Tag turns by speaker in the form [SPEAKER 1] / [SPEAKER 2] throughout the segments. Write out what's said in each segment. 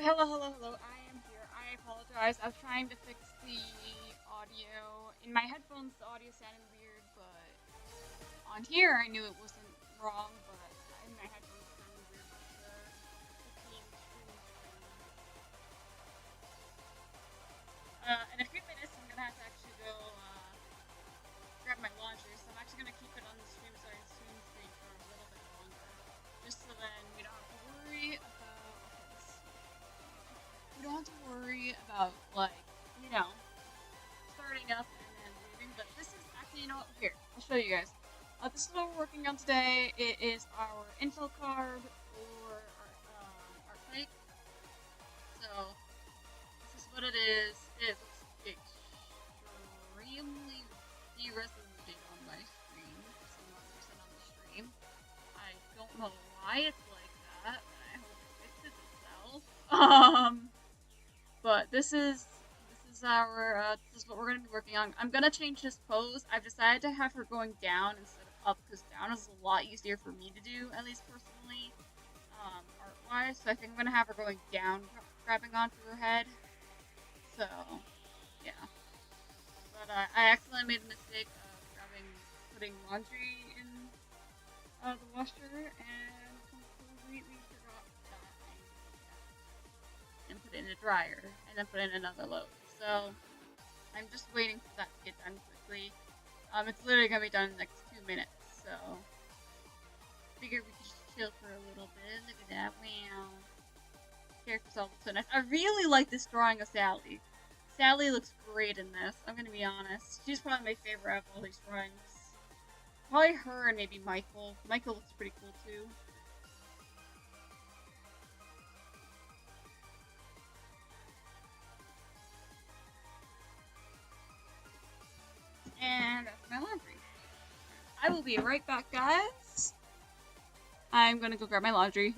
[SPEAKER 1] hello, hello, hello. I am here. I apologize. I was trying to fix the audio. In my headphones, the audio sounded weird, but on here, I knew it wasn't wrong, but in my headphones, it sounded weird with the team stream. In a few minutes, I'm gonna have to actually go grab my laundry, so I'm actually gonna keep it on the stream so I stream stream for a little bit longer, just so then we don't have to worry about. We don't have to worry about, like, you know, starting up and then leaving, but this is actually, here, I'll show you guys. This is what we're working on today. It is our Intel card for our ARTFIGHT. So, this is what it is. It looks extremely deresoluted on my screen for some odd reason on the stream. I don't know why it's like that, but I hope it fixes itself. But this is our this is what we're gonna be working on. I'm gonna change this pose. I've decided to have her going down instead of up because down is a lot easier for me to do, at least personally, art-wise. So I think I'm gonna have her going down, grabbing onto her head. So yeah. But I accidentally made the mistake of putting laundry in the washer and completely forgot that and put it in a dryer, and then put in another load. So, I'm just waiting for that to get done quickly. It's literally gonna be done in the next 2 minutes, so figured we could just chill for a little bit. Look at that, wow. Characters all look so nice. I really like this drawing of Sally. Sally looks great in this, I'm gonna be honest. She's probably my favorite of all these drawings. Probably her and maybe Michael. Michael looks pretty cool too. And that's my laundry. I will be right back, guys. I'm gonna go grab my laundry.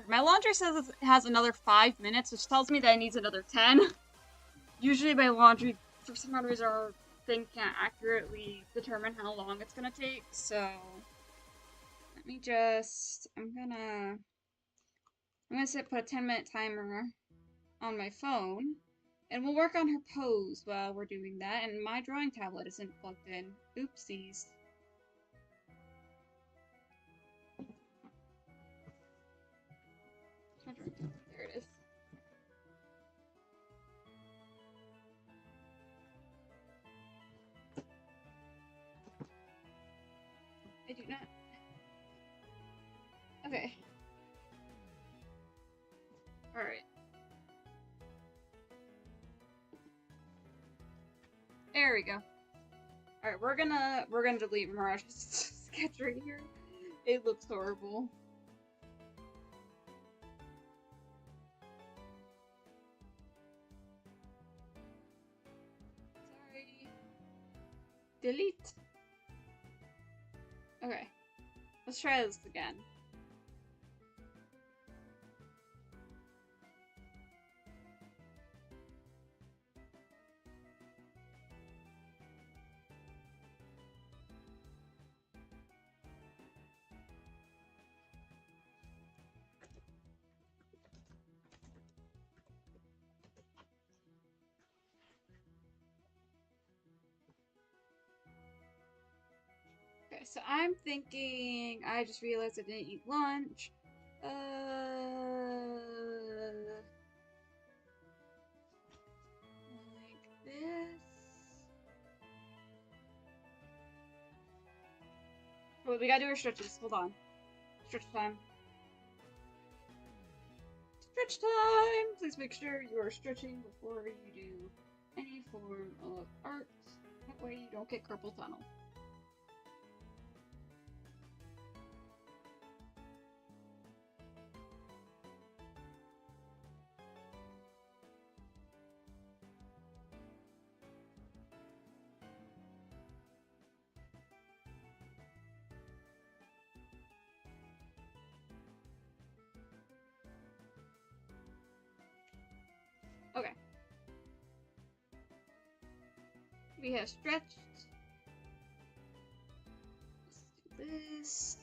[SPEAKER 1] My laundry says it has another 5 minutes, which tells me that it needs another 10. Usually my laundry, for some odd reason, our thing can't accurately determine how long it's gonna take, so let me just, I'm gonna put a 10-minute timer on my phone, and we'll work on her pose while we're doing that, and my drawing tablet isn't plugged in. Oopsies. There it is. I do not. Okay. Alright. There we go. Alright, we're gonna delete Mirage's sketch right here. It looks horrible. Sorry. Delete. Okay. Let's try this again. Okay, so I'm thinking, I just realized I didn't eat lunch. Like this. Oh, we gotta do our stretches. Hold on. Stretch time. Stretch time! Please make sure you are stretching before you do any form of art. That way you don't get carpal tunnel. Okay. We have stretched. Let's do this.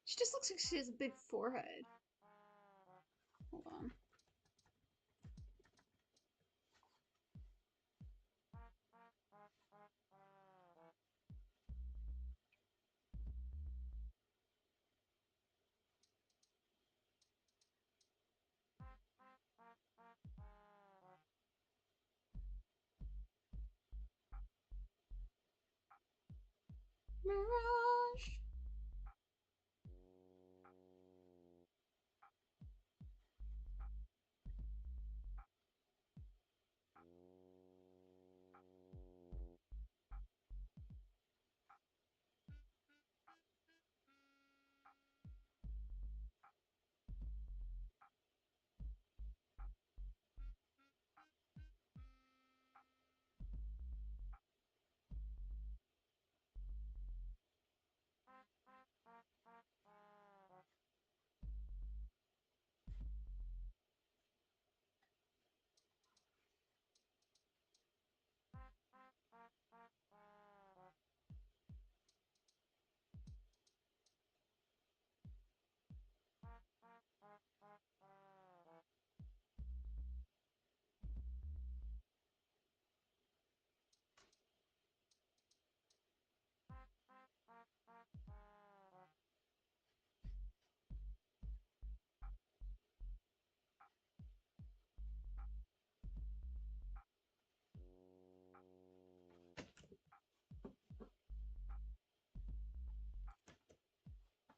[SPEAKER 1] She just looks like she has a big forehead. Hold on. Mirage.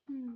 [SPEAKER 1] Hmm.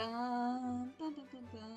[SPEAKER 1] Bum, bum, bum, bum, bum.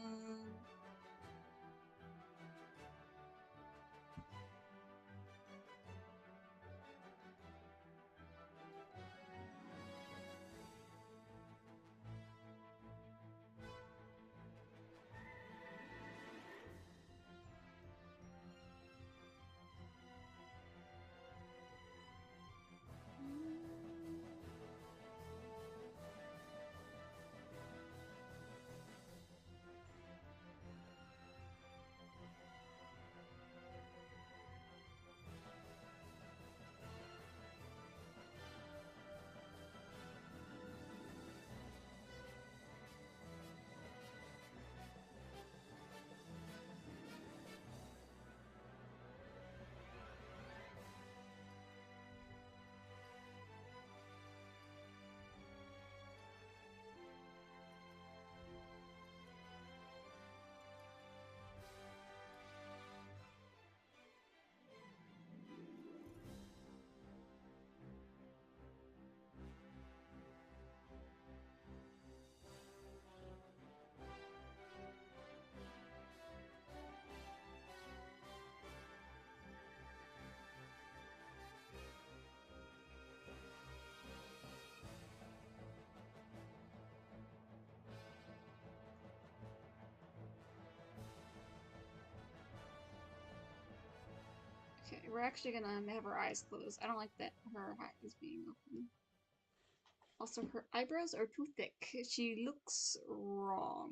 [SPEAKER 1] Okay, we're actually gonna have her eyes closed. I don't like that her eyes being open. Also, her eyebrows are too thick. She looks wrong.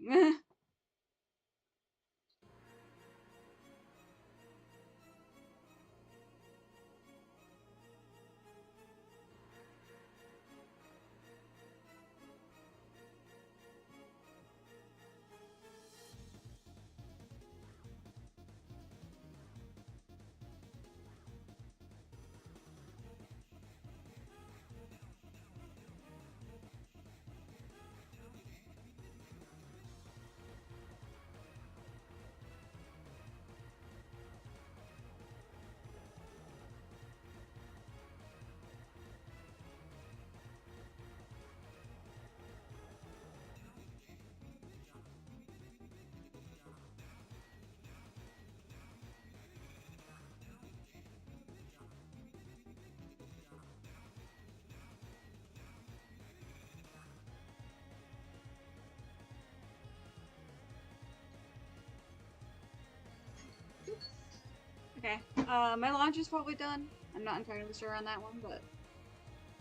[SPEAKER 1] Okay, my launch is probably done. I'm not entirely sure on that one, but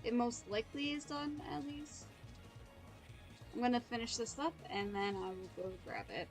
[SPEAKER 1] it most likely is done, at least. I'm gonna finish this up, and then I will go grab it.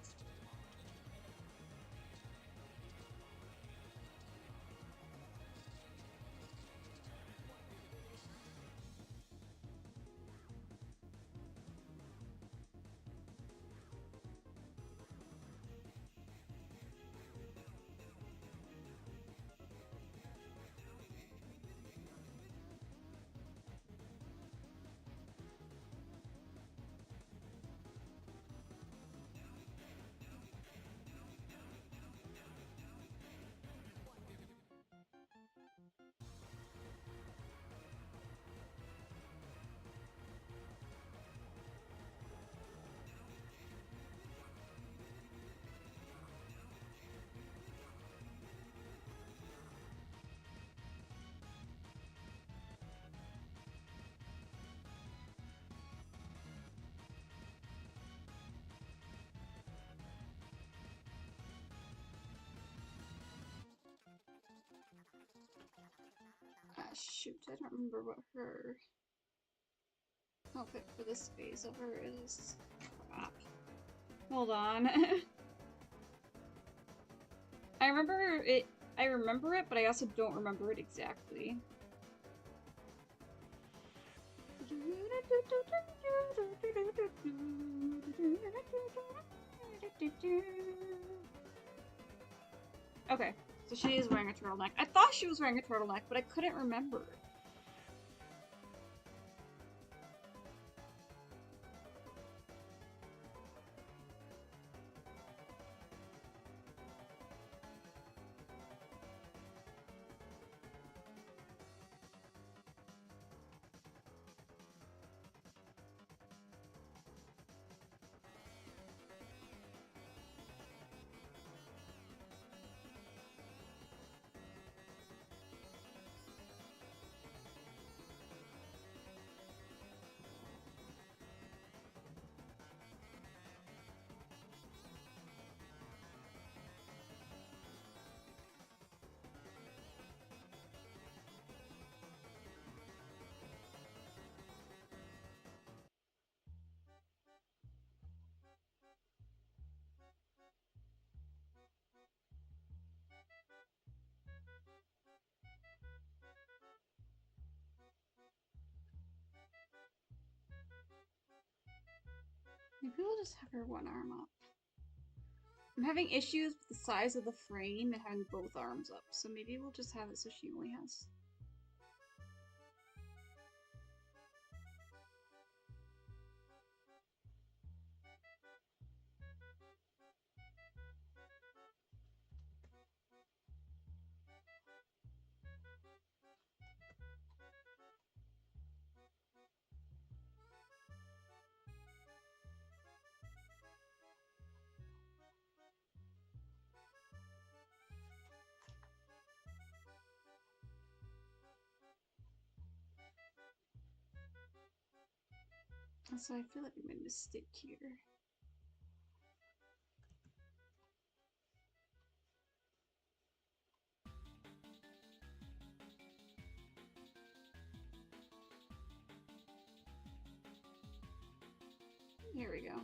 [SPEAKER 1] Ah, shoot, I don't remember what her outfit for this phase of her is. Crap. Hold on. I remember it, but I also don't remember it exactly. Okay, so she is wearing a turtleneck. I thought she was wearing a turtleneck, but I couldn't remember. Maybe we'll just have her one arm up. I'm having issues with the size of the frame and having both arms up, so maybe we'll just have it so she only has... So I feel like I made a mistake here. Here we go.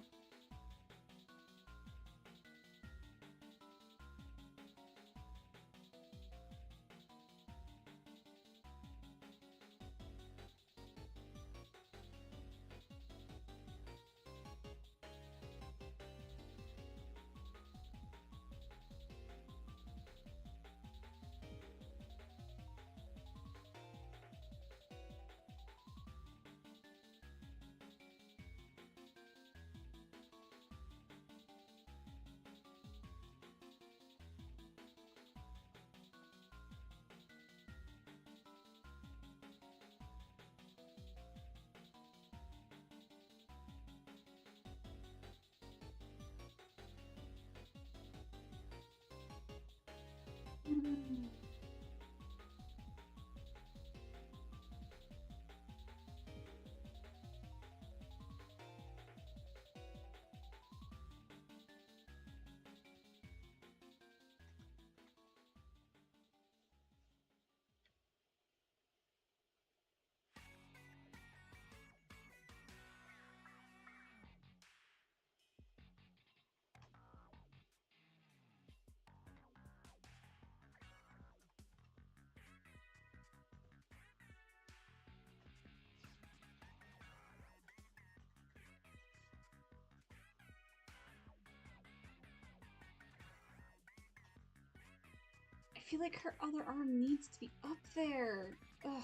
[SPEAKER 1] I feel like her other arm needs to be up there. Ugh.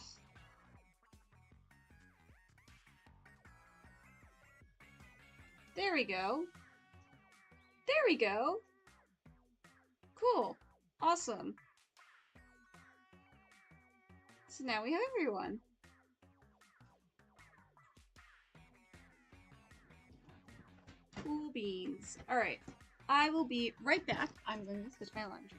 [SPEAKER 1] There we go. There we go. Cool. Awesome. So now we have everyone. Cool beans. All right. I will be right back. I'm going to switch my laundry.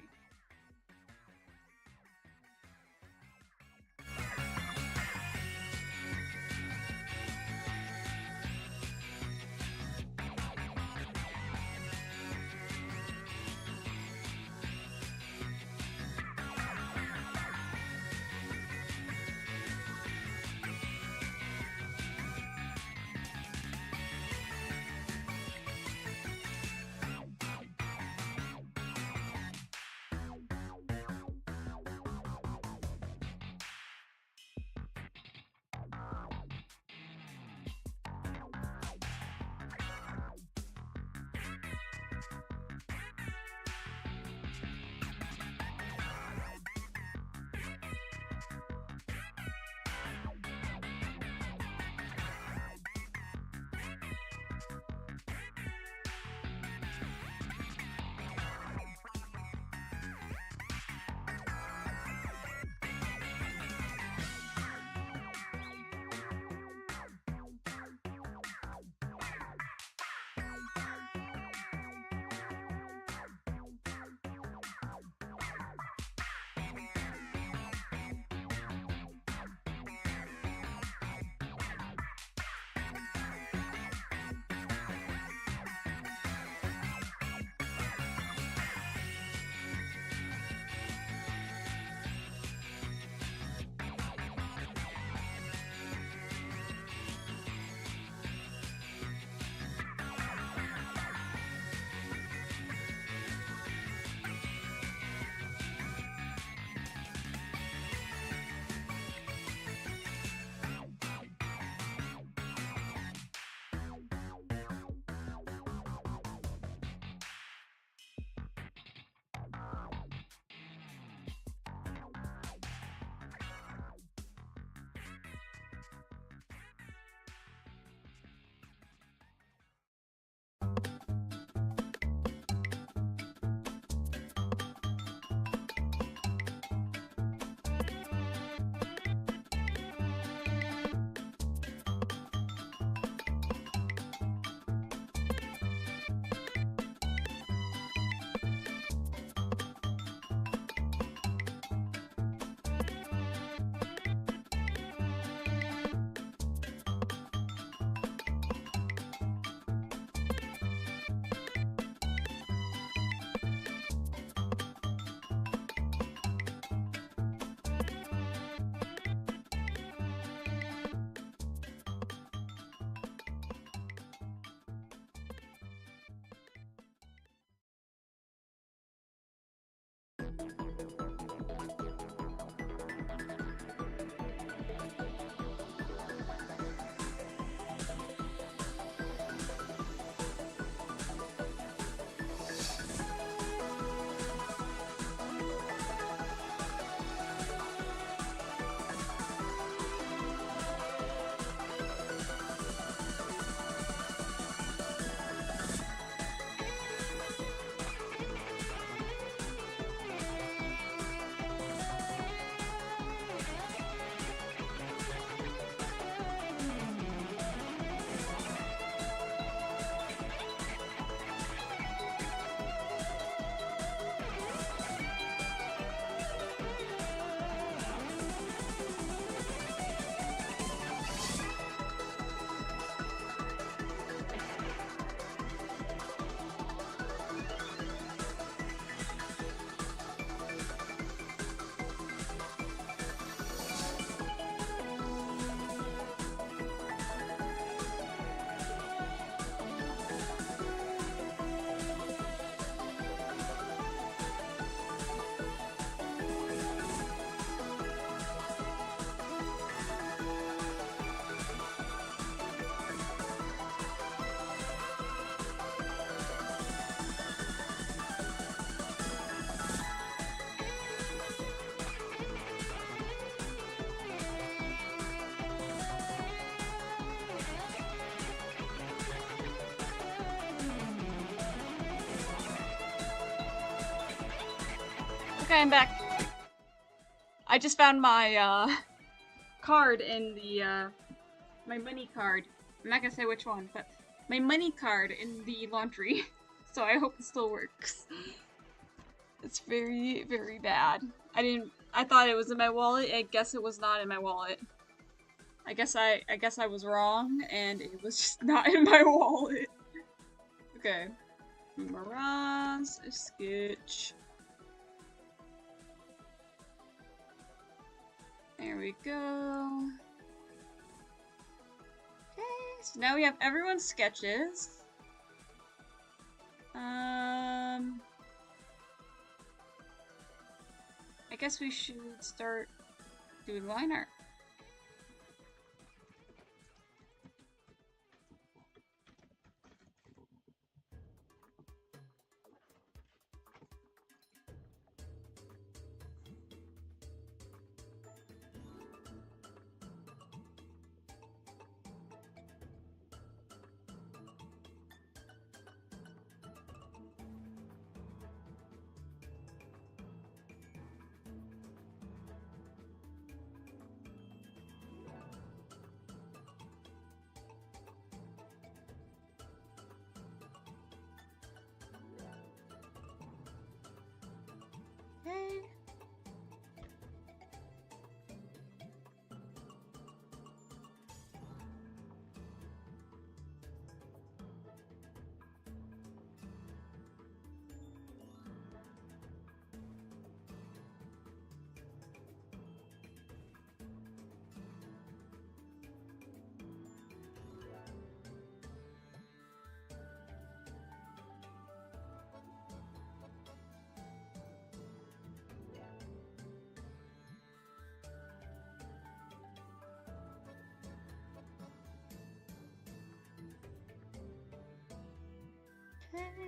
[SPEAKER 1] Okay, I'm back. I just found my card in the my money card. I'm not gonna say which one, but my money card in the laundry. So I hope it still works. It's very, very bad. I thought it was in my wallet. I guess it was not in my wallet. I guess I was wrong, and it was just not in my wallet. Okay. Mirage, sketch. There we go. Okay, so now we have everyone's sketches. I guess we should start doing line art. Okay.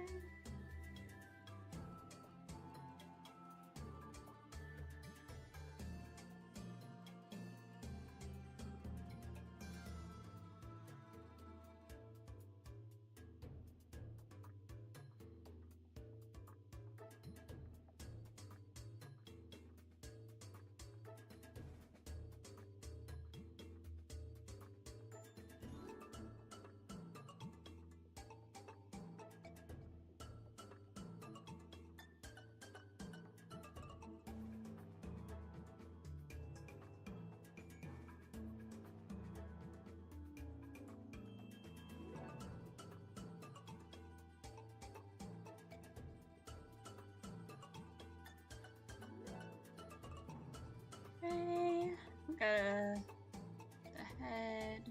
[SPEAKER 1] Okay, we got the head.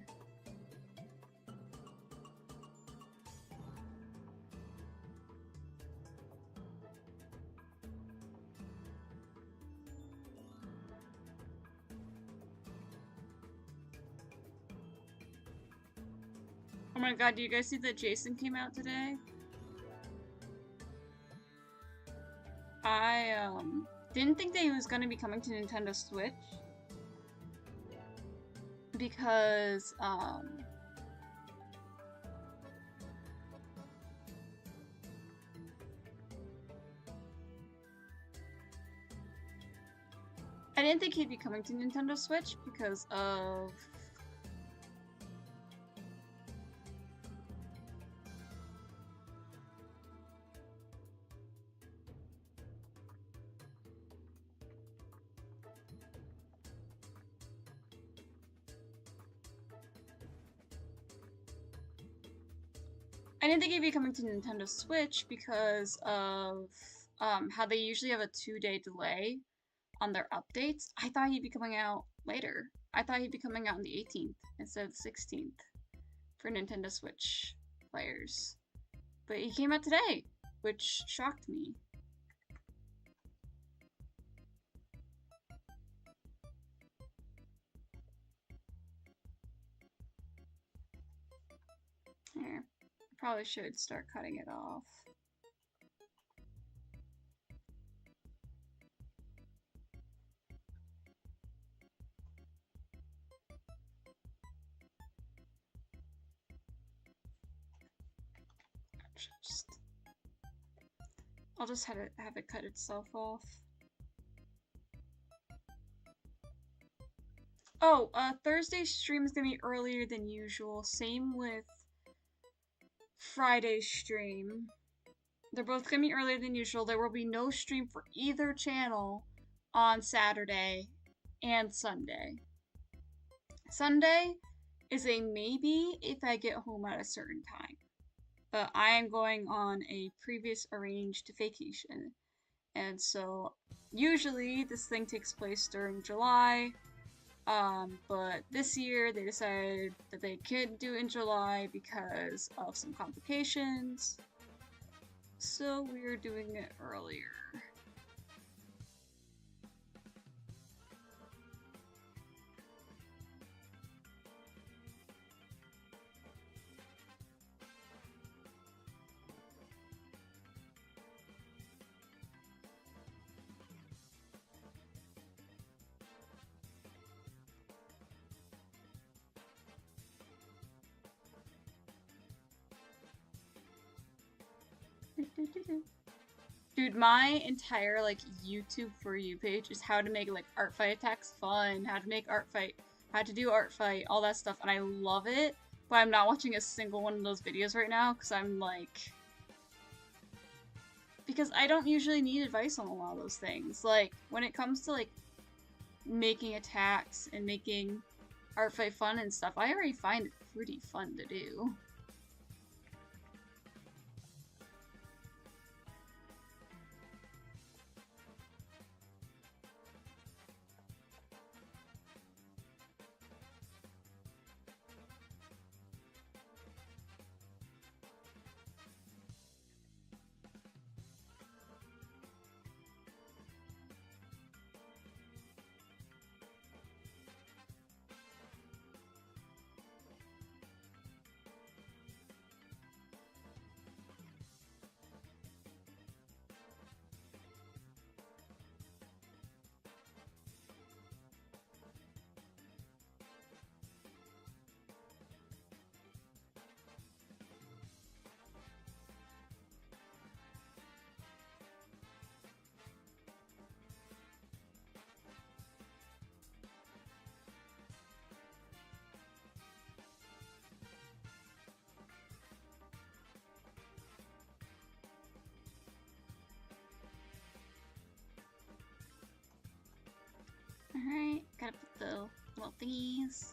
[SPEAKER 1] Oh my god, do you guys see that Jason came out today? I didn't think that he was gonna be coming to Nintendo Switch. Because I didn't think he'd be coming to Nintendo Switch because of I didn't think he'd be coming to Nintendo Switch because of how they usually have a 2-day delay on their updates. I thought he'd be coming out later. I thought he'd be coming out on the 18th instead of the 16th for Nintendo Switch players. But he came out today, which shocked me. Here, probably should start cutting it off. I'll just have it cut itself off. Oh, Thursday's stream is gonna be earlier than usual. Same with Friday's stream. They're both gonna be earlier than usual. There will be no stream for either channel on Saturday and Sunday. Sunday is a maybe if I get home at a certain time. But I am going on a previous arranged vacation. And so usually this thing takes place during July. But this year they decided that they couldn't do it in July because of some complications. So we're doing it earlier. Dude, my entire like YouTube For You page is how to make like art fight attacks fun, how to make art fight, how to do art fight, all that stuff, and I love it. But I'm not watching a single one of those videos right now because I'm like, because I don't usually need advice on a lot of those things. Like when it comes to like making attacks and making art fight fun and stuff, I already find it pretty fun to do. Alright, gotta put the little thingies.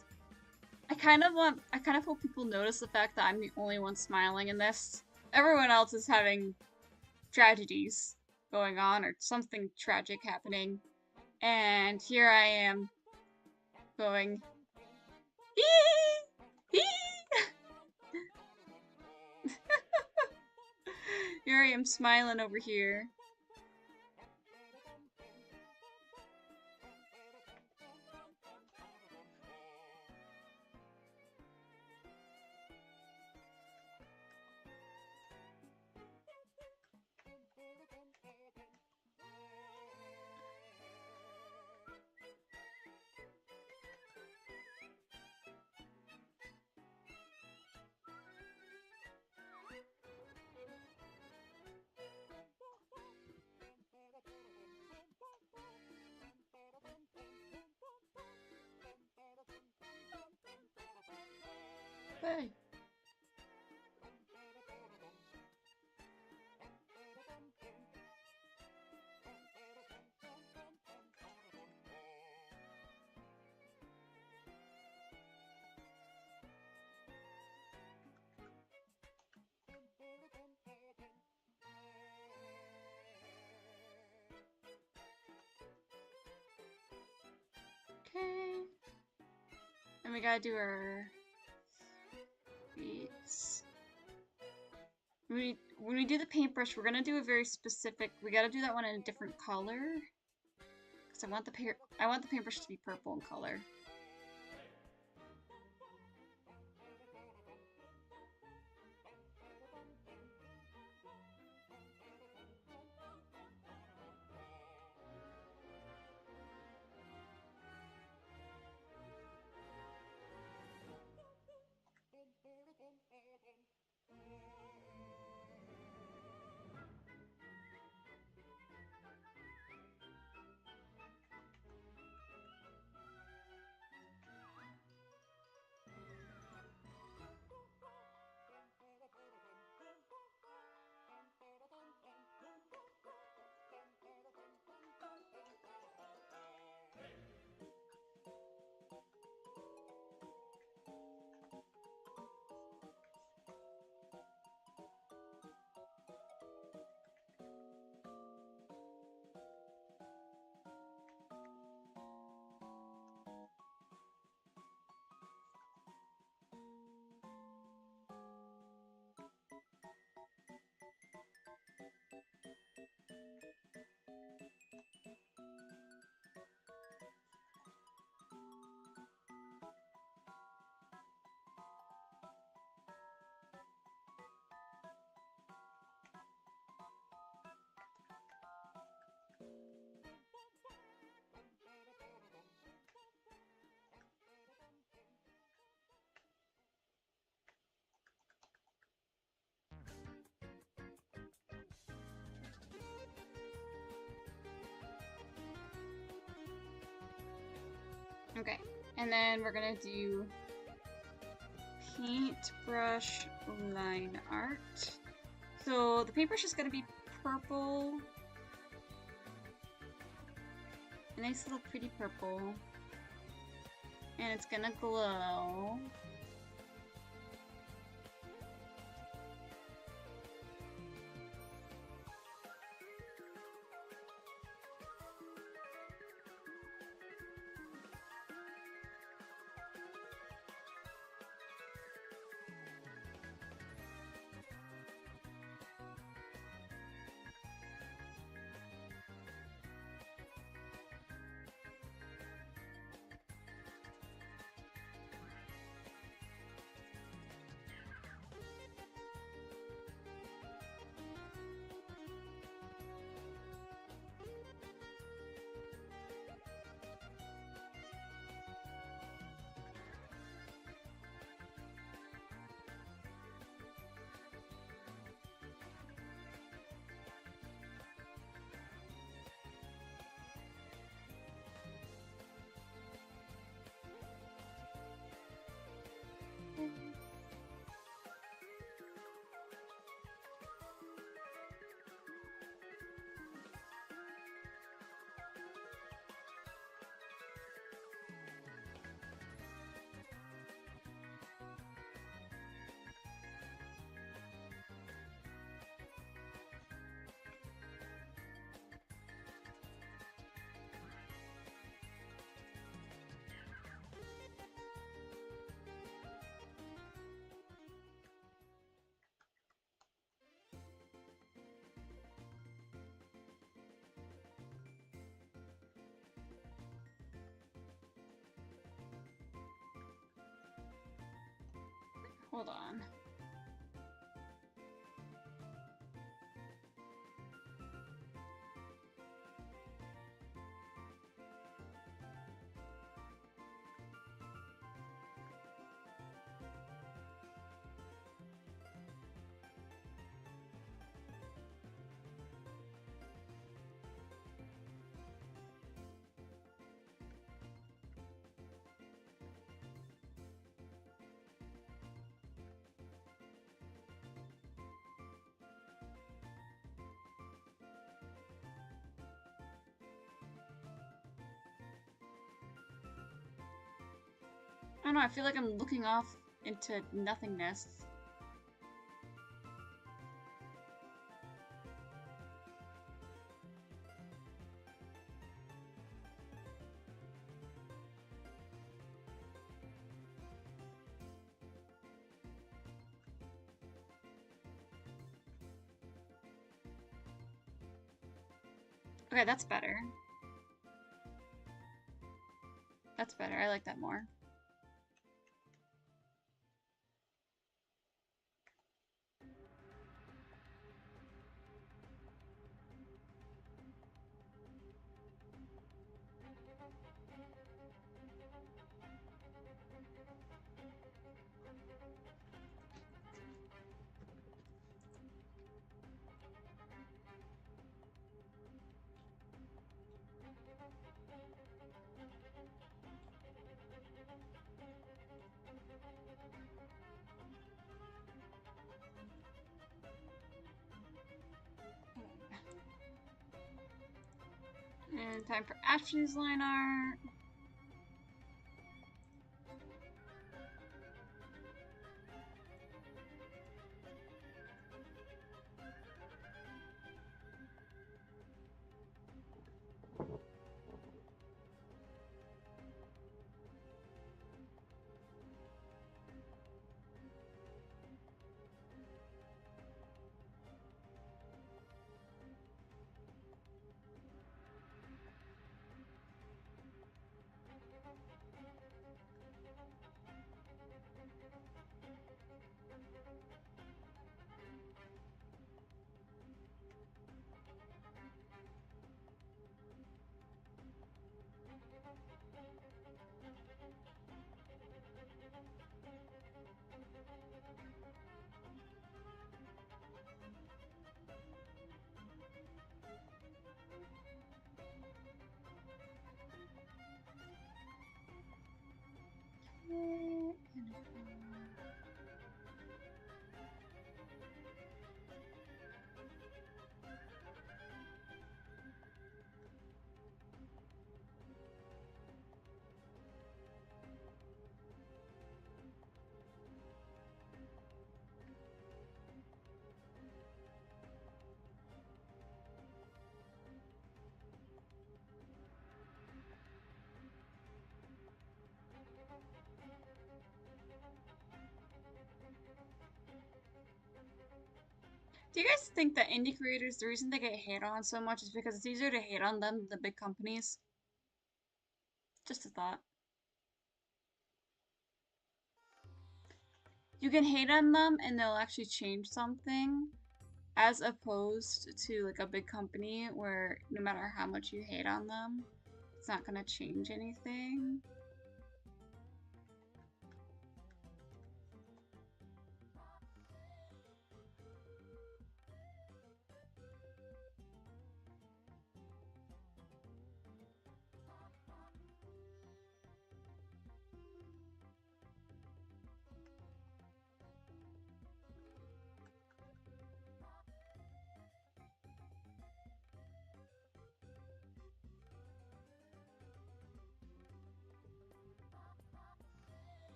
[SPEAKER 1] I kind of hope people notice the fact that I'm the only one smiling in this. Everyone else is having tragedies going on or something tragic happening. And here I am going, hee hee. Here I am smiling over here. Hey. Okay. And we gotta do our beats. When we do the paintbrush, we're gonna do a very specific. We gotta do that one in a different color, because I want the paintbrush to be purple in color. Okay, and then we're gonna do paintbrush line art. So the paintbrush is gonna be purple. A nice little pretty purple. And it's gonna glow. Hold on. I don't know, I feel like I'm looking off into nothingness. Okay, that's better. That's better, I like that more. And time for Ashley's line art. Do you guys think that indie creators, the reason they get hate on so much is because it's easier to hate on them than the big companies? Just a thought. You can hate on them and they'll actually change something, as opposed to like a big company where no matter how much you hate on them, it's not gonna change anything.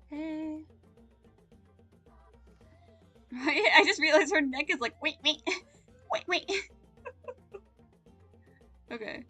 [SPEAKER 1] Hey. I just realized her neck is like, wait, wait, wait, wait. Okay.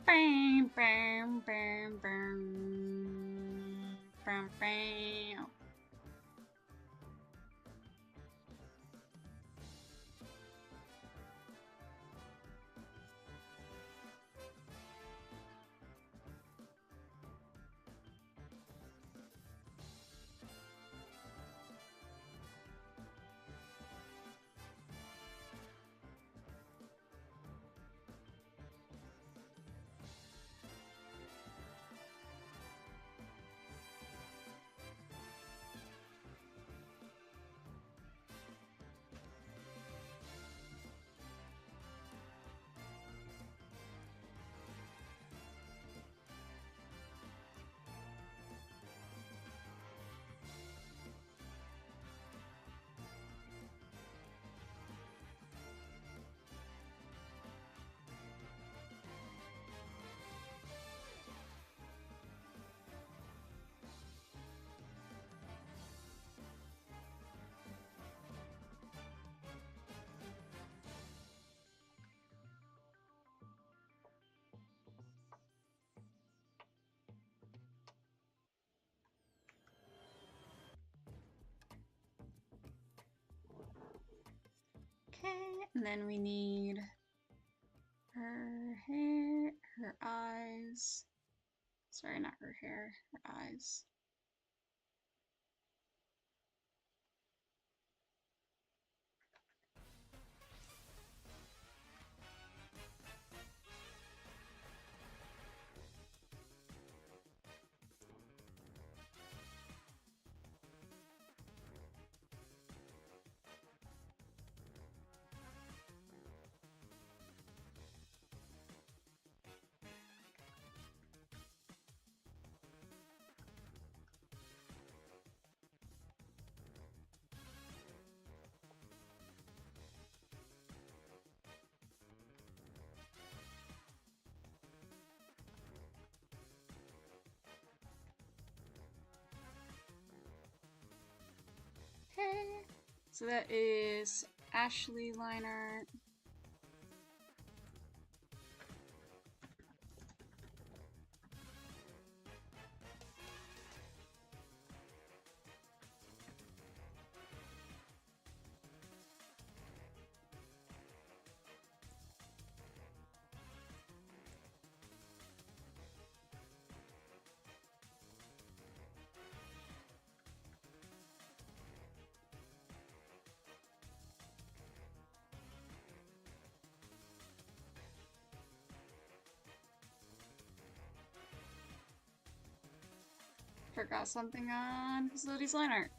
[SPEAKER 1] Bam, bam, bam, bam, bam, bam. Okay, and then we need her hair, her eyes. Sorry, not her hair, her eyes. So that is Ashley line art. Forgot something on facilities line art.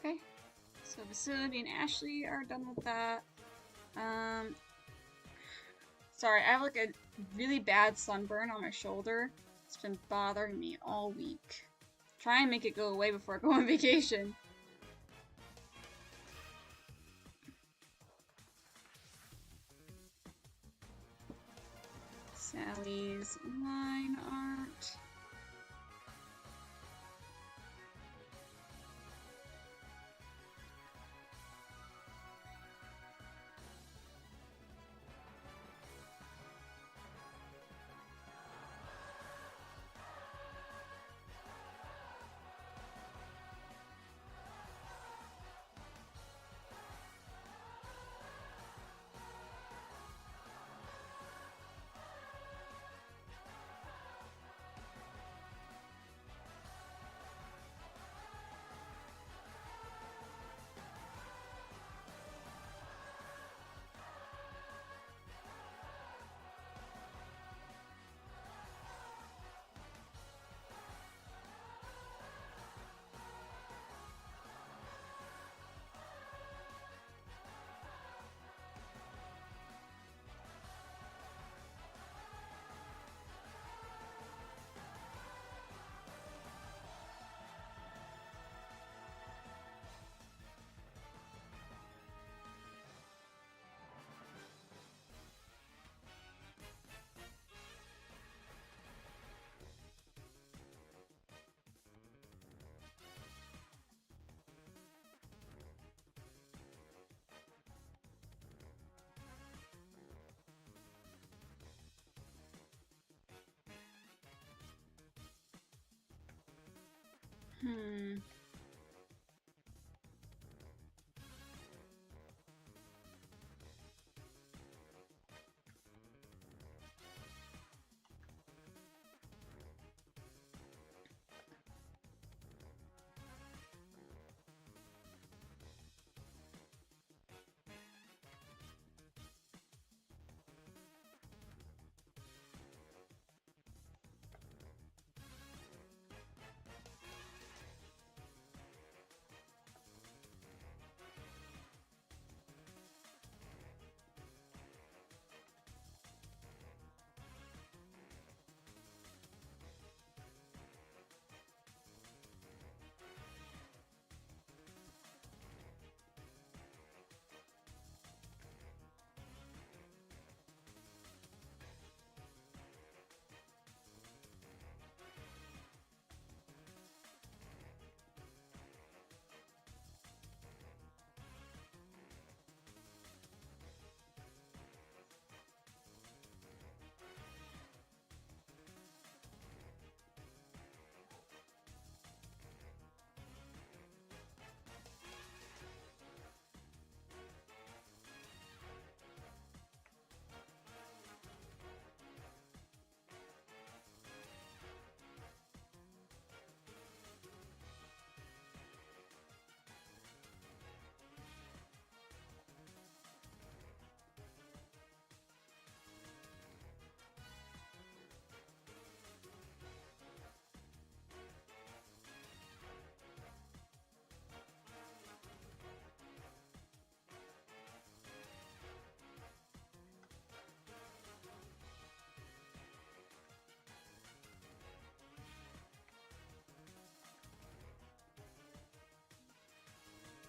[SPEAKER 1] Okay, so Facility and Ashley are done with that. Sorry, I have like a really bad sunburn on my shoulder. It's been bothering me all week. Try and make it go away before I go on vacation. Sally's line art. Hmm.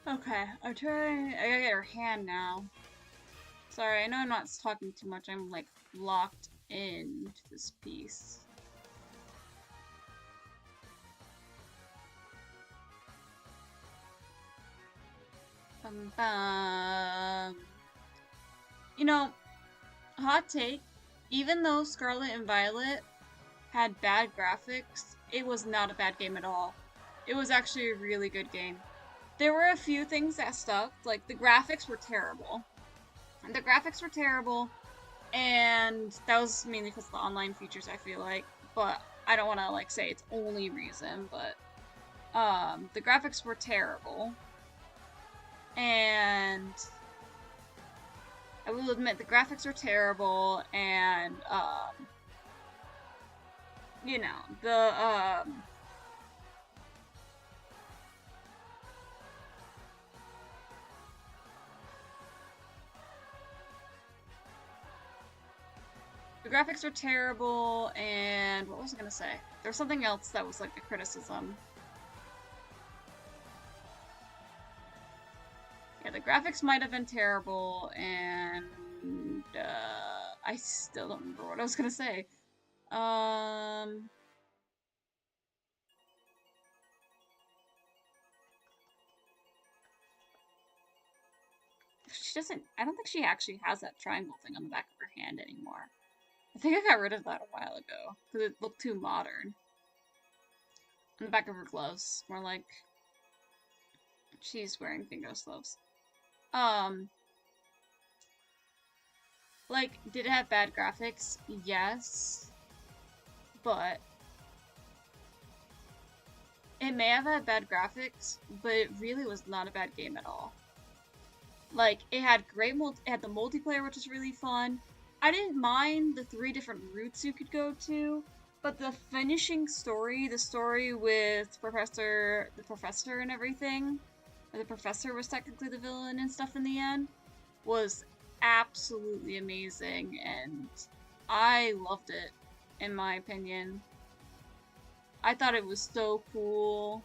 [SPEAKER 1] Okay, I'm trying. I gotta get her hand now. Sorry, I know I'm not talking too much. I'm like locked into this piece. Bum, bum. You know, hot take. Even though Scarlet and Violet had bad graphics, it was not a bad game at all. It was actually a really good game. There were a few things that stuck, like the graphics were terrible. The graphics were terrible, and that was mainly because of the online features, I feel like. But I don't want to like say it's only reason, but the graphics were terrible, and I will admit the graphics were terrible, and you know the graphics were terrible, and what was I gonna say? There was something else that was like a criticism. Yeah, the graphics might have been terrible, and I still don't remember what I was gonna say. She doesn't. I don't think she actually has that triangle thing on the back of her hand anymore. I think I got rid of that a while ago because it looked too modern. On the back of her gloves, more like she's wearing fingerless gloves. Um, like, did it have bad graphics? Yes, but it may have had bad graphics, but it really was not a bad game at all. Like, it had great it had the multiplayer, which was really fun. I didn't mind the 3 different routes you could go to, but the finishing story, the story with the professor and everything, or the professor was technically the villain and stuff in the end, was absolutely amazing, and I loved it, in my opinion. I thought it was so cool.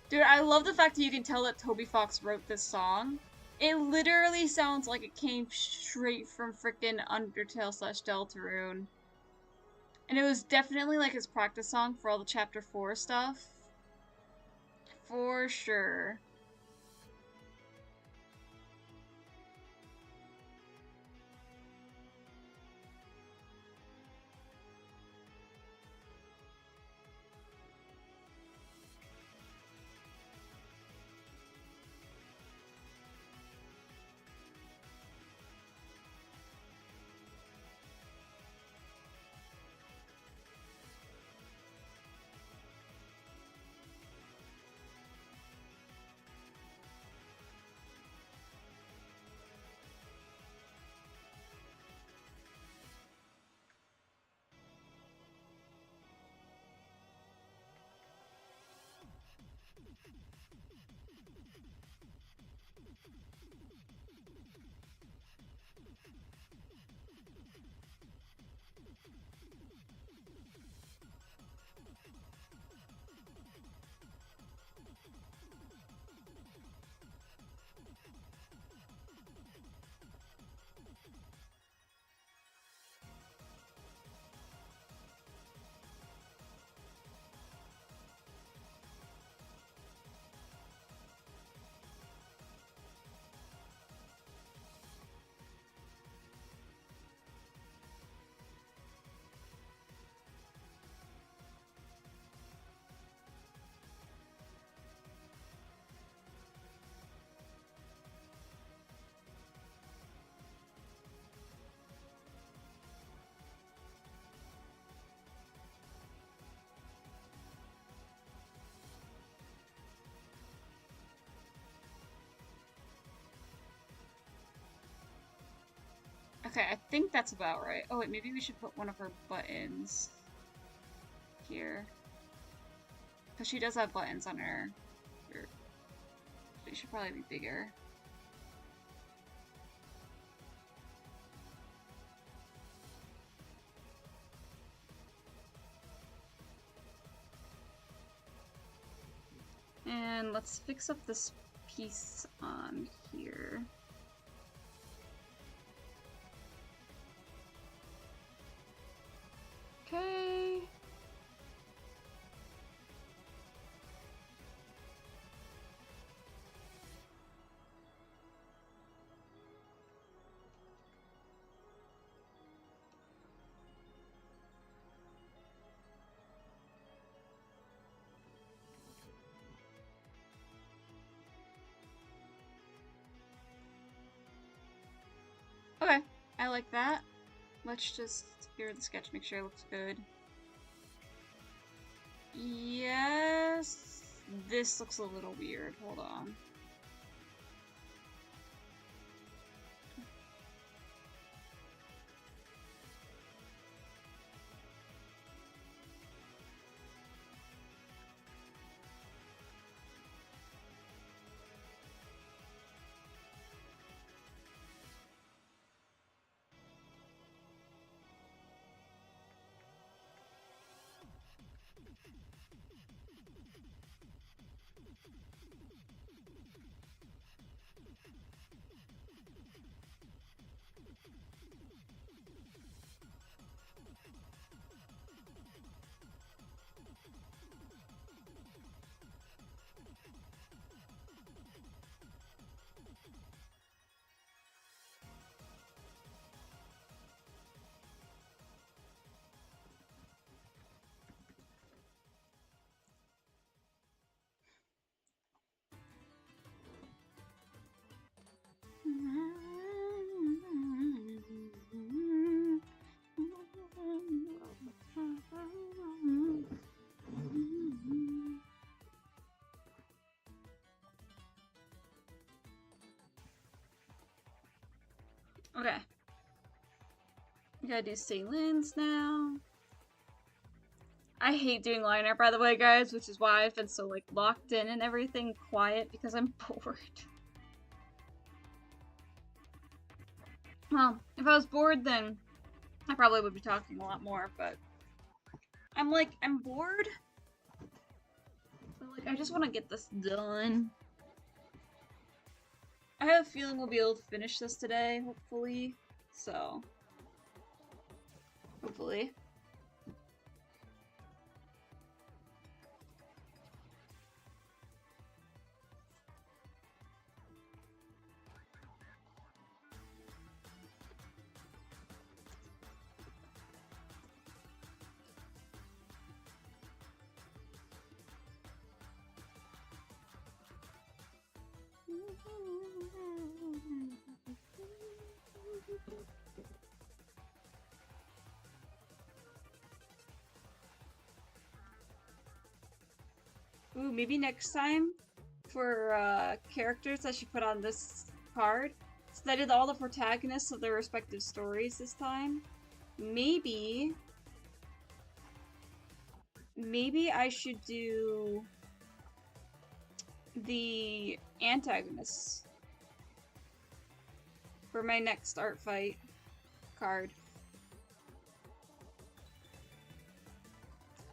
[SPEAKER 1] Dude, I love the fact that you can tell that Toby Fox wrote this song. It literally sounds like it came straight from frickin' Undertale / Deltarune. And it was definitely like his practice song for all the Chapter 4 stuff. For sure. Okay, I think that's about right. Oh wait, maybe we should put one of her buttons here. Because she does have buttons on her shirt. They should probably be bigger. And let's fix up this piece on here. Okay. Okay, I like that. Let's just mirror the sketch, make sure it looks good. Yes, this looks a little weird. Hold on. Okay. We gotta do Saylin's now. I hate doing line art, by the way, guys, which is why I've been so, like, locked in and everything quiet, because I'm bored. Well, if I was bored, then I probably would be talking a lot more, but I'm bored. But, like, I just want to get this done. I have a feeling we'll be able to finish this today, hopefully. So, hopefully. Ooh, maybe next time for characters I should put on this card. So I did all the protagonists of their respective stories this time. Maybe I should do the antagonists for my next art fight card.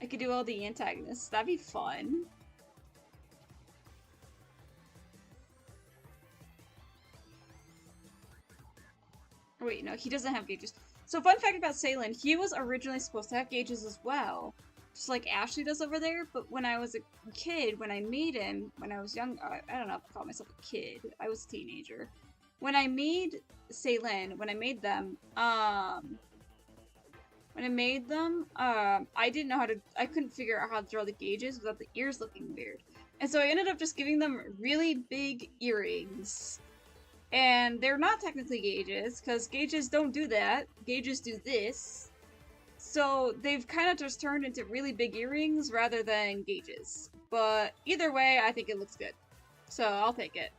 [SPEAKER 1] I could do all the antagonists. That'd be fun. Wait, no, he doesn't have gauges. So fun fact about Saylin, he was originally supposed to have gauges as well. Just like Ashley does over there, but when I was a kid, when I made him, when I was young, I don't know if I call myself a kid, I was a teenager. When I made Saylin, when I made them, I didn't know how to, I couldn't figure out how to draw the gauges without the ears looking weird. And so I ended up just giving them really big earrings. And they're not technically gauges, because gauges don't do that. Gauges do this. So they've kind of just turned into really big earrings rather than gauges. But either way, I think it looks good. So I'll take it.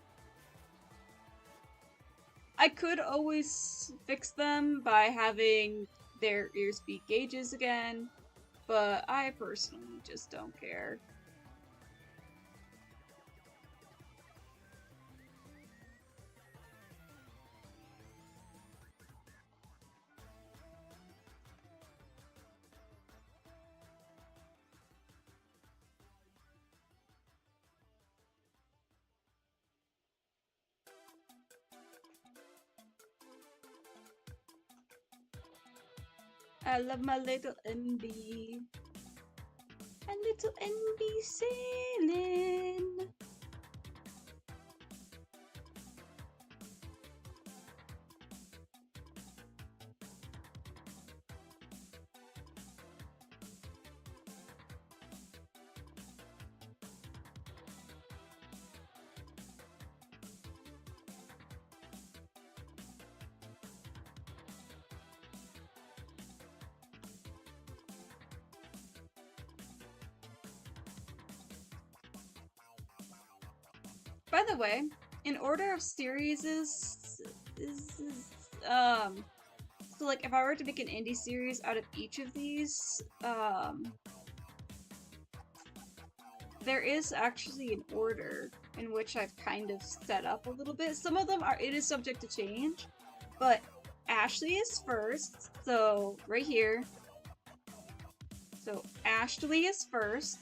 [SPEAKER 1] I could always fix them by having their airspeed gauges again, but I personally just don't care. I love my little NB. A little NB sailing. By the way, in order of series um so like if I were to make an indie series out of each of these, there is actually an order in which I've kind of set up a little bit. Some of them are it is subject to change, but Ashley is first, so right here. So Ashley is first.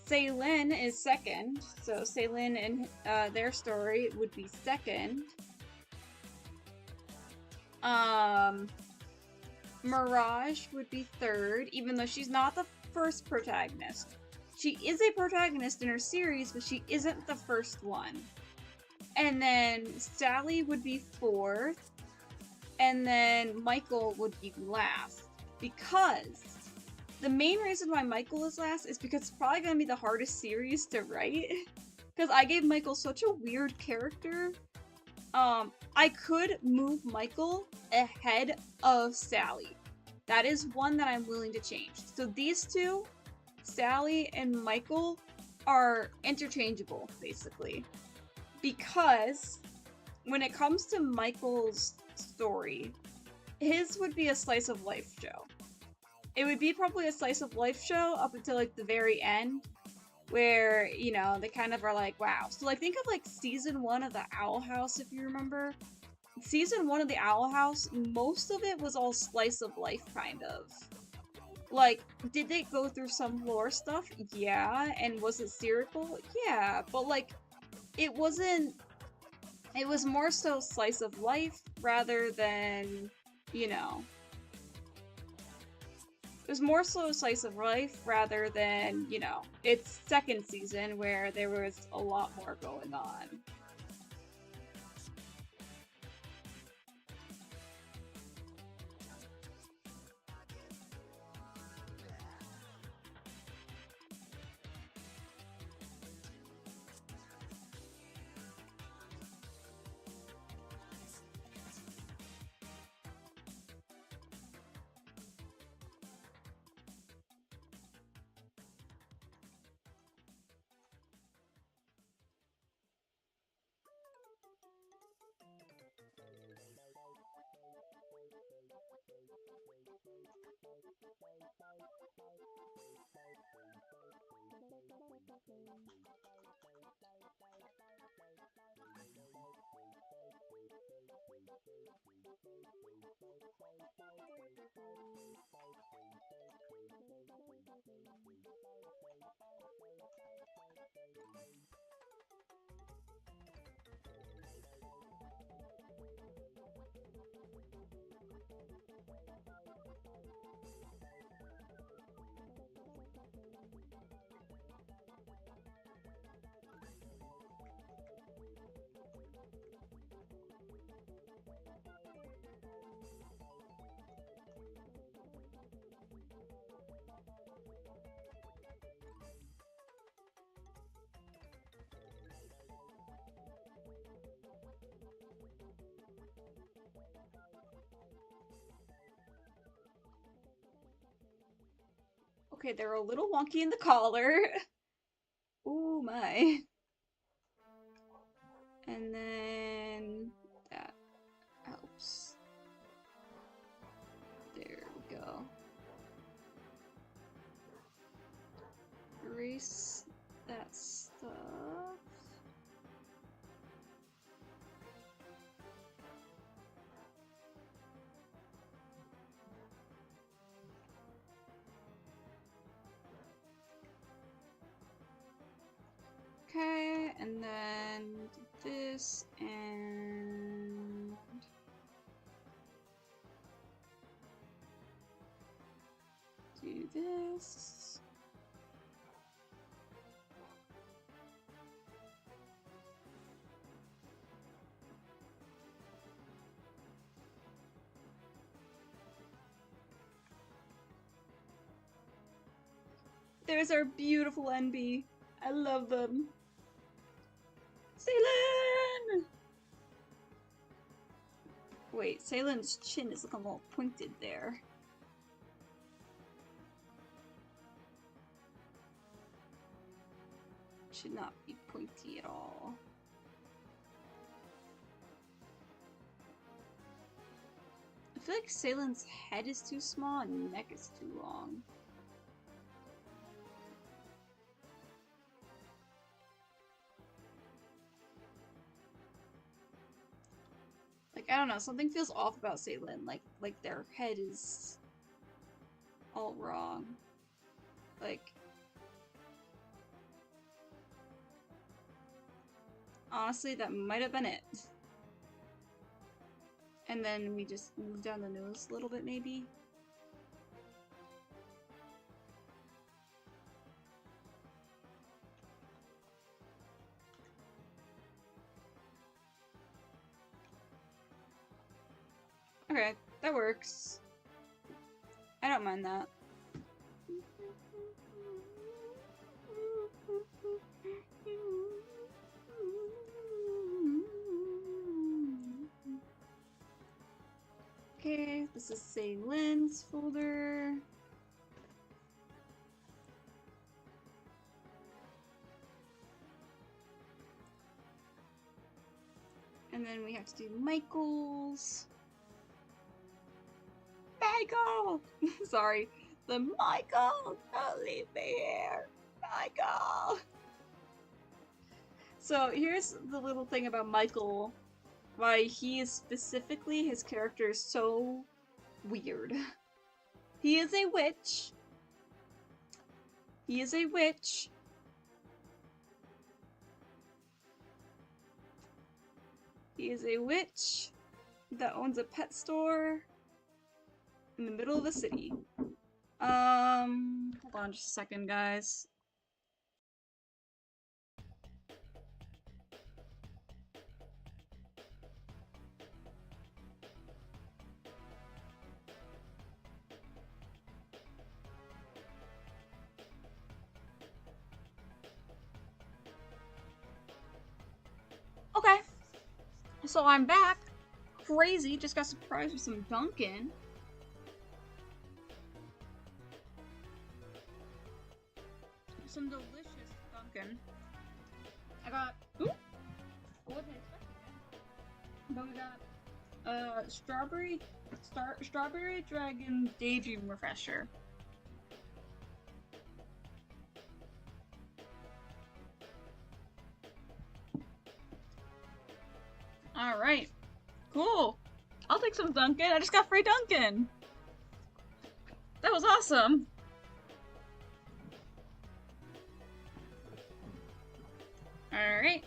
[SPEAKER 1] Ceylin is second, so Ceylin and their story would be second. Mirage would be third, even though she's not the first protagonist. She is a protagonist in her series, but she isn't the first one. And then Sally would be fourth, and then Michael would be last. Because the main reason why Michael is last is because it's probably going to be the hardest series to write. Because I gave Michael such a weird character. I could move Michael ahead of Sally. That is one that I'm willing to change. So these two, Sally and Michael, are interchangeable, basically. Because when it comes to Michael's story, his would be a slice of life show. It would be probably a slice of life show up until like the very end, where, you know, they kind of are like, wow. So like think of like season 1 of the Owl House, if you remember. Season 1 of the Owl House, most of it was all slice of life, kind of. Like, did they go through some lore stuff? Yeah. And was it satirical? Yeah. But like, it wasn't, it was more so slice of life rather than, you know, it was more so slice of life rather than, you know, its second season where there was a lot more going on. Okay, they're a little wonky in the collar. Oh my. And then that.
[SPEAKER 2] There's our beautiful NB. I love them. Ceylon! Wait, Ceylon's chin is looking a little pointed there. Should not be pointy at all. I feel like Ceylon's head is too small and neck is too long. Like, I don't know, something feels off about Ceylon. Like their head is all wrong. Like, honestly, that might have been it. And then we just move down the nose a little bit, maybe. Okay, that works. I don't mind that. Okay, this is Ceylin's folder. And then we have to do Michael's. Michael! Sorry. The Michael! Don't leave me here! Michael! So here's the little thing about Michael. Why he is specifically, his character is so weird. He is a witch. He is a witch. He is a witch that owns a pet store in the middle of a city. Hold on just a second, guys. Okay. So I'm back. Crazy, just got surprised with some Dunkin'. Some delicious Dunkin'. I got, ooh, I wasn't expecting it. But we got, Strawberry Dragon Daydream Refresher. Alright. Cool. I'll take some Dunkin'. I just got free Dunkin'. That was awesome. Alright.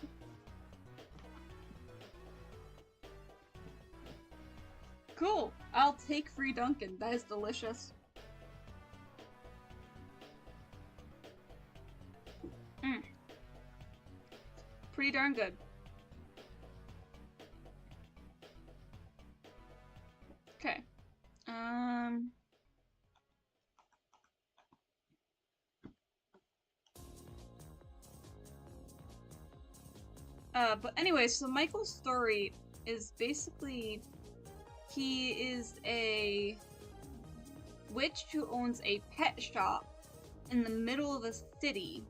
[SPEAKER 2] Cool. I'll take free Dunkin'. That is delicious. Pretty darn good. Okay. But anyway, so Michael's story is basically he is a witch who owns a pet shop in the middle of a city.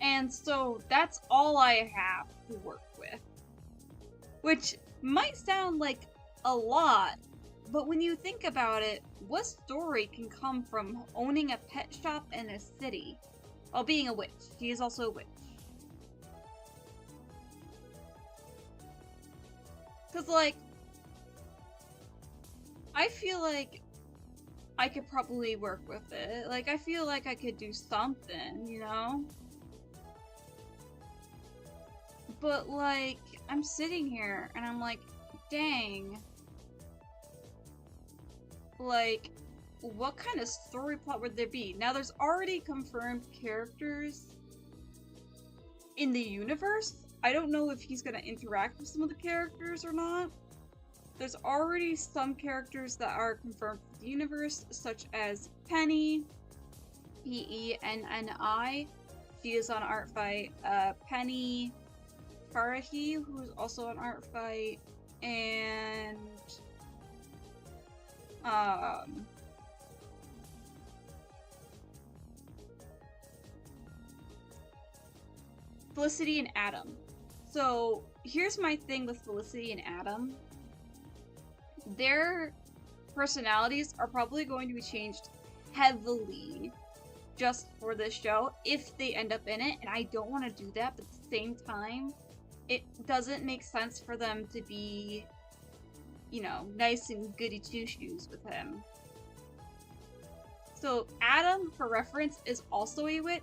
[SPEAKER 2] And so that's all I have to work with. Which might sound like a lot, but when you think about it, what story can come from owning a pet shop in a city? While being a witch. He is also a witch. Cause like, I feel like I could probably work with it. Like, I feel like I could do something, you know? But like, I'm sitting here and I'm like, dang. Like, what kind of story plot would there be? Now, there's already confirmed characters in the universe. I don't know if he's gonna interact with some of the characters or not. There's already some characters that are confirmed for the universe, such as Penny, Penni. She is on ARTFIGHT. Penny Farahi, who's also on ARTFIGHT, and Felicity and Adam. So here's my thing with Felicity and Adam. Their personalities are probably going to be changed heavily just for this show if they end up in it, and I don't want to do that, but at the same time, it doesn't make sense for them to be, you know, nice and goody two-shoes with him. So Adam, for reference, is also a witch.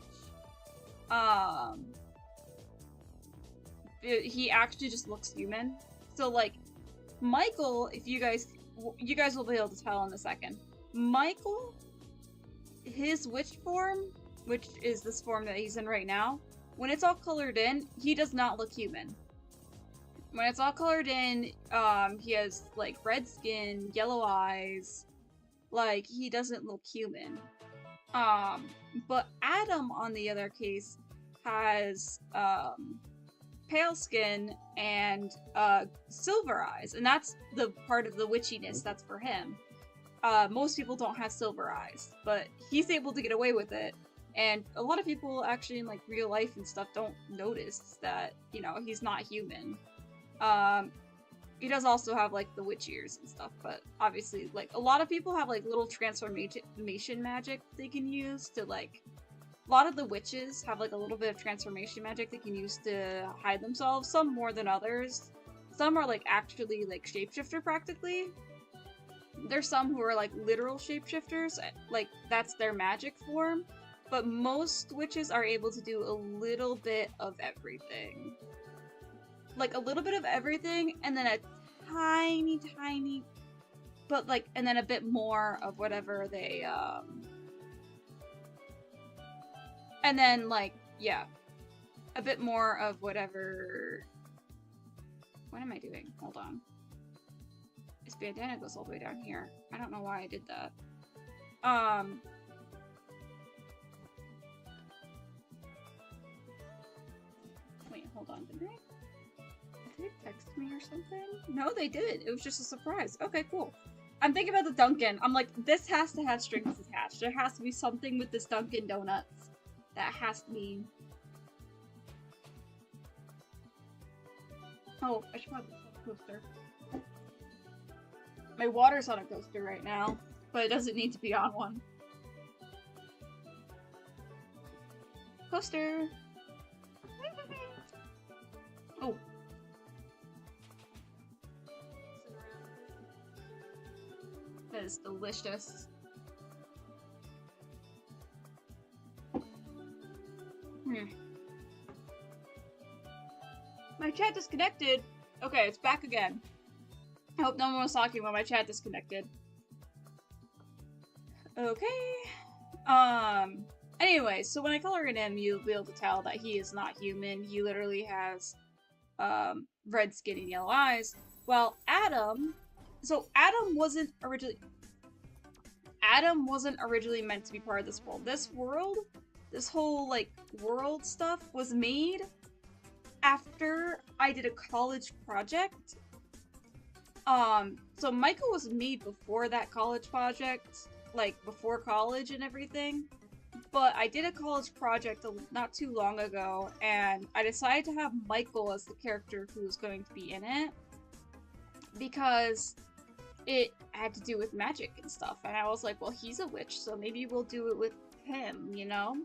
[SPEAKER 2] He actually just looks human. So like, Michael, if you guys will be able to tell in a second. Michael, his witch form, which is this form that he's in right now, when it's all colored in, he does not look human. When it's all colored in, he has like red skin, yellow eyes, like he doesn't look human. But Adam, on the other case, has pale skin and silver eyes, and that's the part of the witchiness that's for him. Most people don't have silver eyes, but he's able to get away with it, and a lot of people actually in like real life and stuff don't notice that, you know, he's not human. He does also have like the witch ears and stuff, but obviously like a lot of people have like little transformation magic they can use to like, a lot of the witches have like a little bit of transformation magic they can use to hide themselves, some more than others. Some are like actually like shapeshifter practically. There's some who are like literal shapeshifters, like that's their magic form, but most witches are able to do a little bit of everything. Like a little bit of everything, and then a tiny, but like, and then a bit more of whatever they, and then like, yeah, a bit more of whatever, what am I doing? Hold on. This bandana goes all the way down here. I don't know why I did that. Wait, hold on, did they text me or something? No, they did. It was just a surprise. Okay, cool. I'm thinking about the Dunkin'. I'm like, this has to have strings attached. There has to be something with this Dunkin' Donuts. That has to be... Oh, I should probably put a coaster. My water's on a coaster right now, but it doesn't need to be on one. Coaster! Oh. That is delicious. My chat disconnected. Okay, it's back again. I hope no one was talking when my chat disconnected. Okay. Anyway, so when I color in him, you'll be able to tell that he is not human. He literally has, red skin and yellow eyes. Well, Adam... So, Adam wasn't originally meant to be part of this world. This world, this whole, like, world stuff was made after I did a college project. So Michael was made before that college project, like, before college and everything. But I did a college project not too long ago, and I decided to have Michael as the character who was going to be in it, because it had to do with magic and stuff, and I was like, well, he's a witch, so maybe we'll do it with him, you know?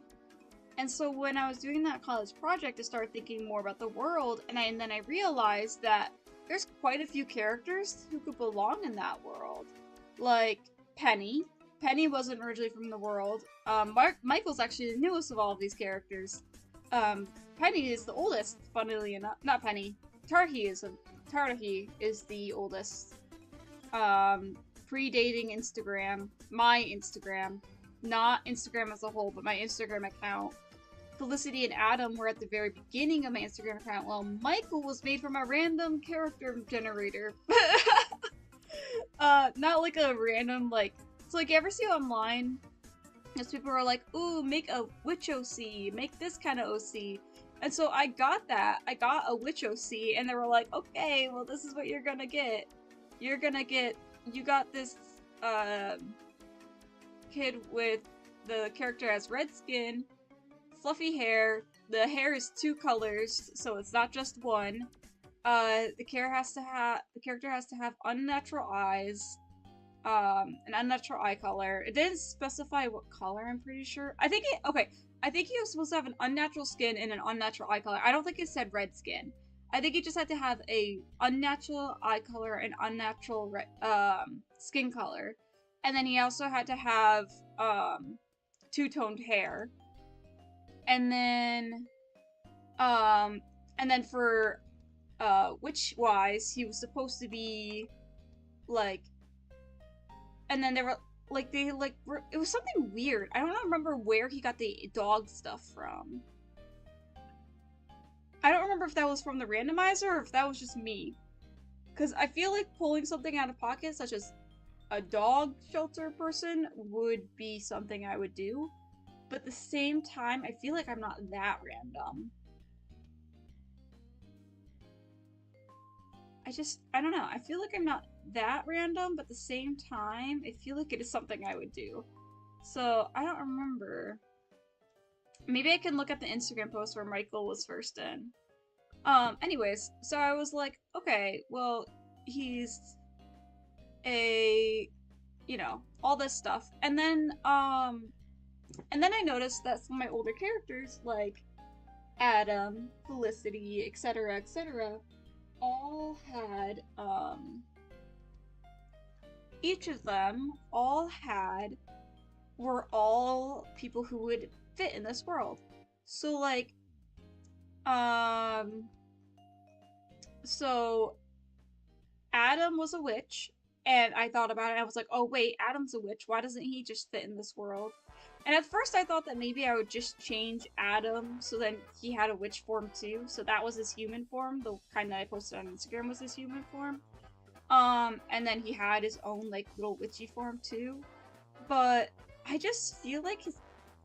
[SPEAKER 2] And so when I was doing that college project, I started thinking more about the world, and then I realized that there's quite a few characters who could belong in that world. Like, Penny. Penny wasn't originally from the world. Michael's actually the newest of all of these characters. Penny is the oldest, funnily enough. Not Penny. Tarhi is the oldest. Predating Instagram. My Instagram. Not Instagram as a whole, but my Instagram account. Felicity and Adam were at the very beginning of my Instagram account, while Michael was made from a random character generator. Not like a random, like, So like, you ever see online, as people are like, ooh, make a witch OC, make this kind of OC. And so I got that. I got a witch OC, and they were like, okay, well, this is what you're gonna get. You got this, kid with the character has red skin, fluffy hair. The hair is 2 colors, so it's not just one. The character has to have unnatural eyes, an unnatural eye color. It didn't specify what color, I'm pretty sure. I think he was supposed to have an unnatural skin and an unnatural eye color. I don't think it said red skin. I think he just had to have a unnatural eye color and unnatural skin color. And then he also had to have, 2-toned hair. And then for, witch-wise, he was supposed to be, like, and then they were, like, it was something weird. I don't remember where he got the dog stuff from. I don't remember if that was from the randomizer or if that was just me. Because I feel like pulling something out of pocket, such as a dog shelter person, would be something I would do. But at the same time, I feel like I'm not that random. I don't know. I feel like I'm not that random, but at the same time, I feel like it is something I would do. So, I don't remember. Maybe I can look at the Instagram post where Michael was first in. Anyways, so I was like, okay, well, he's all this stuff. And then I noticed that some of my older characters, like Adam, Felicity, etc., all had, each of them were all people who would fit in this world. So, like, so Adam was a witch, and I thought about it, and I was like, oh wait, Adam's a witch, why doesn't he just fit in this world? And at first I thought that maybe I would just change Adam so then he had a witch form too, so that was his human form, the kind that I posted on Instagram was his human form. And then he had his own, like, little witchy form too. But I just feel like his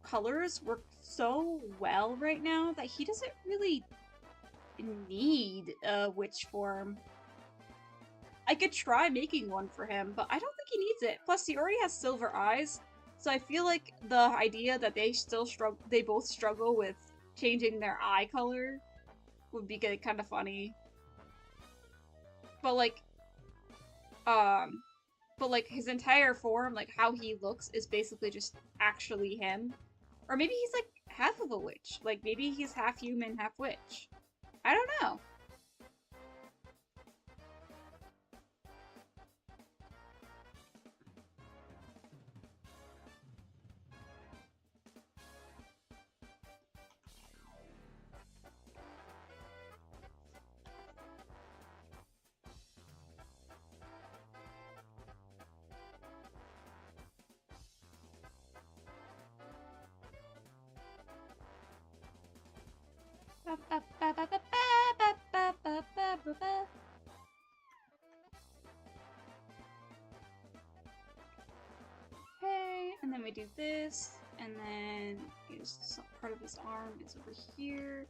[SPEAKER 2] colors work so well right now that he doesn't really need a witch form. I could try making one for him, but I don't think he needs it. Plus, he already has silver eyes, so I feel like the idea that they both struggle with changing their eye color would be kind of funny. But like his entire form, like how he looks, is basically just actually him. Or maybe he's like half of a witch. Like maybe he's half human, half witch. I don't know. Okay, and then we do this, and then some part of his arm is over here.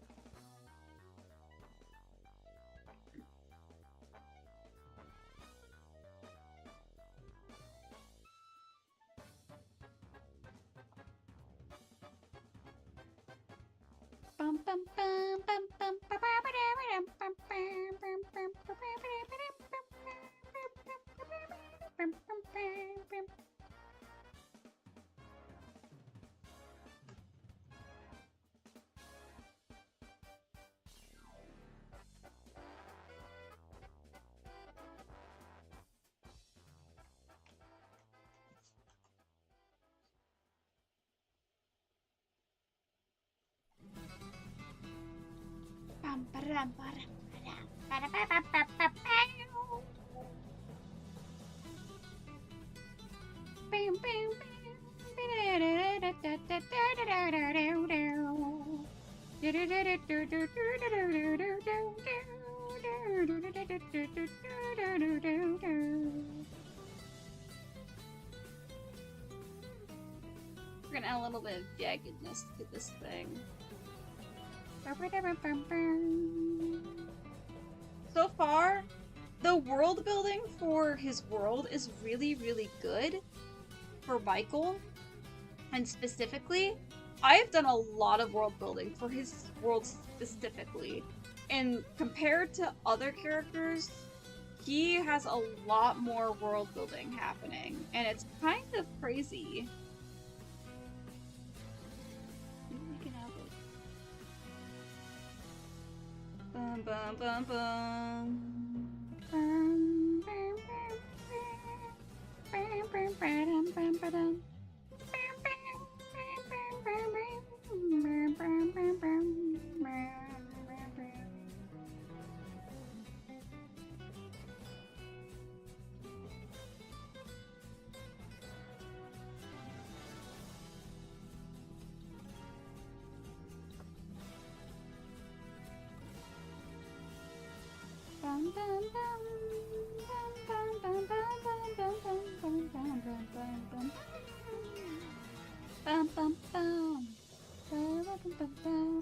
[SPEAKER 2] We're gonna add a little bit of jaggedness to this thing. So far, the world building for his world is really, really good for Michael. And specifically, I have done a lot of world building for his world specifically. And compared to other characters, he has a lot more world building happening. And it's kind of crazy. Bum bum bum bum. Bum bum bum bum bum bum bum bum.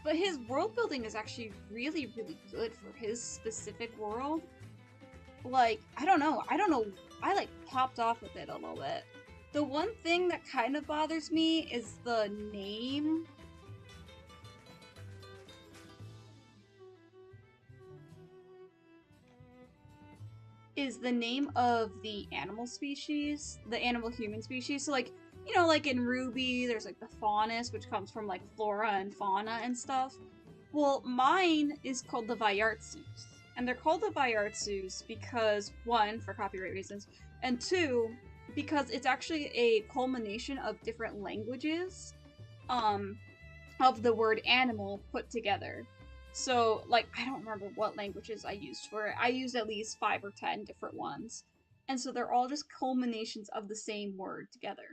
[SPEAKER 2] But his world building is actually really, really good for his specific world. Like, I don't know, I like popped off with it a little bit. The one thing that kind of bothers me is the name. Is the name of the animal species, the animal-human species. So like, you know, like in Ruby, there's like the faunus, which comes from like flora and fauna and stuff. Well, mine is called the Vyartsus. And they're called the Vyartsus because, one, for copyright reasons, and two, because it's actually a culmination of different languages of the word animal put together. So, like, I don't remember what languages I used for it. I used at least 5 or 10 different ones. And so they're all just culminations of the same word together.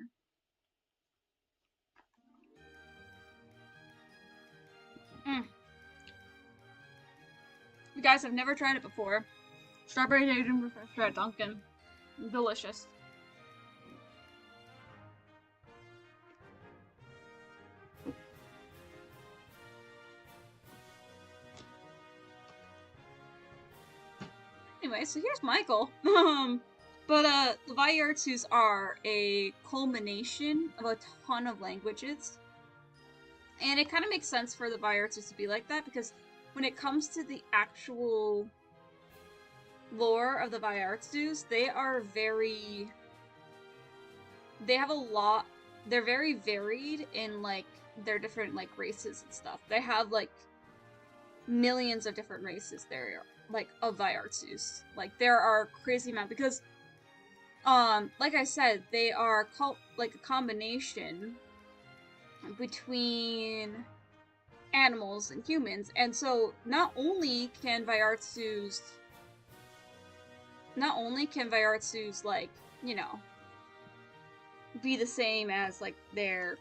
[SPEAKER 2] You guys have never tried it before. Strawberry Daydream Refresher at Dunkin'. Delicious. Anyway, so here's Michael. The Vyartsus are a culmination of a ton of languages. And it kind of makes sense for the Vyartsus to be like that, because when it comes to the actual lore of the Vyartsus, they have a lot, they're very varied in, like, their different, like, races and stuff. They have, like, millions of different races there, like, of Vyartsus. Like, there are crazy amount, because, like I said, they are like a combination between animals and humans, and so not only can Vyartsus, like, you know, be the same as, like, their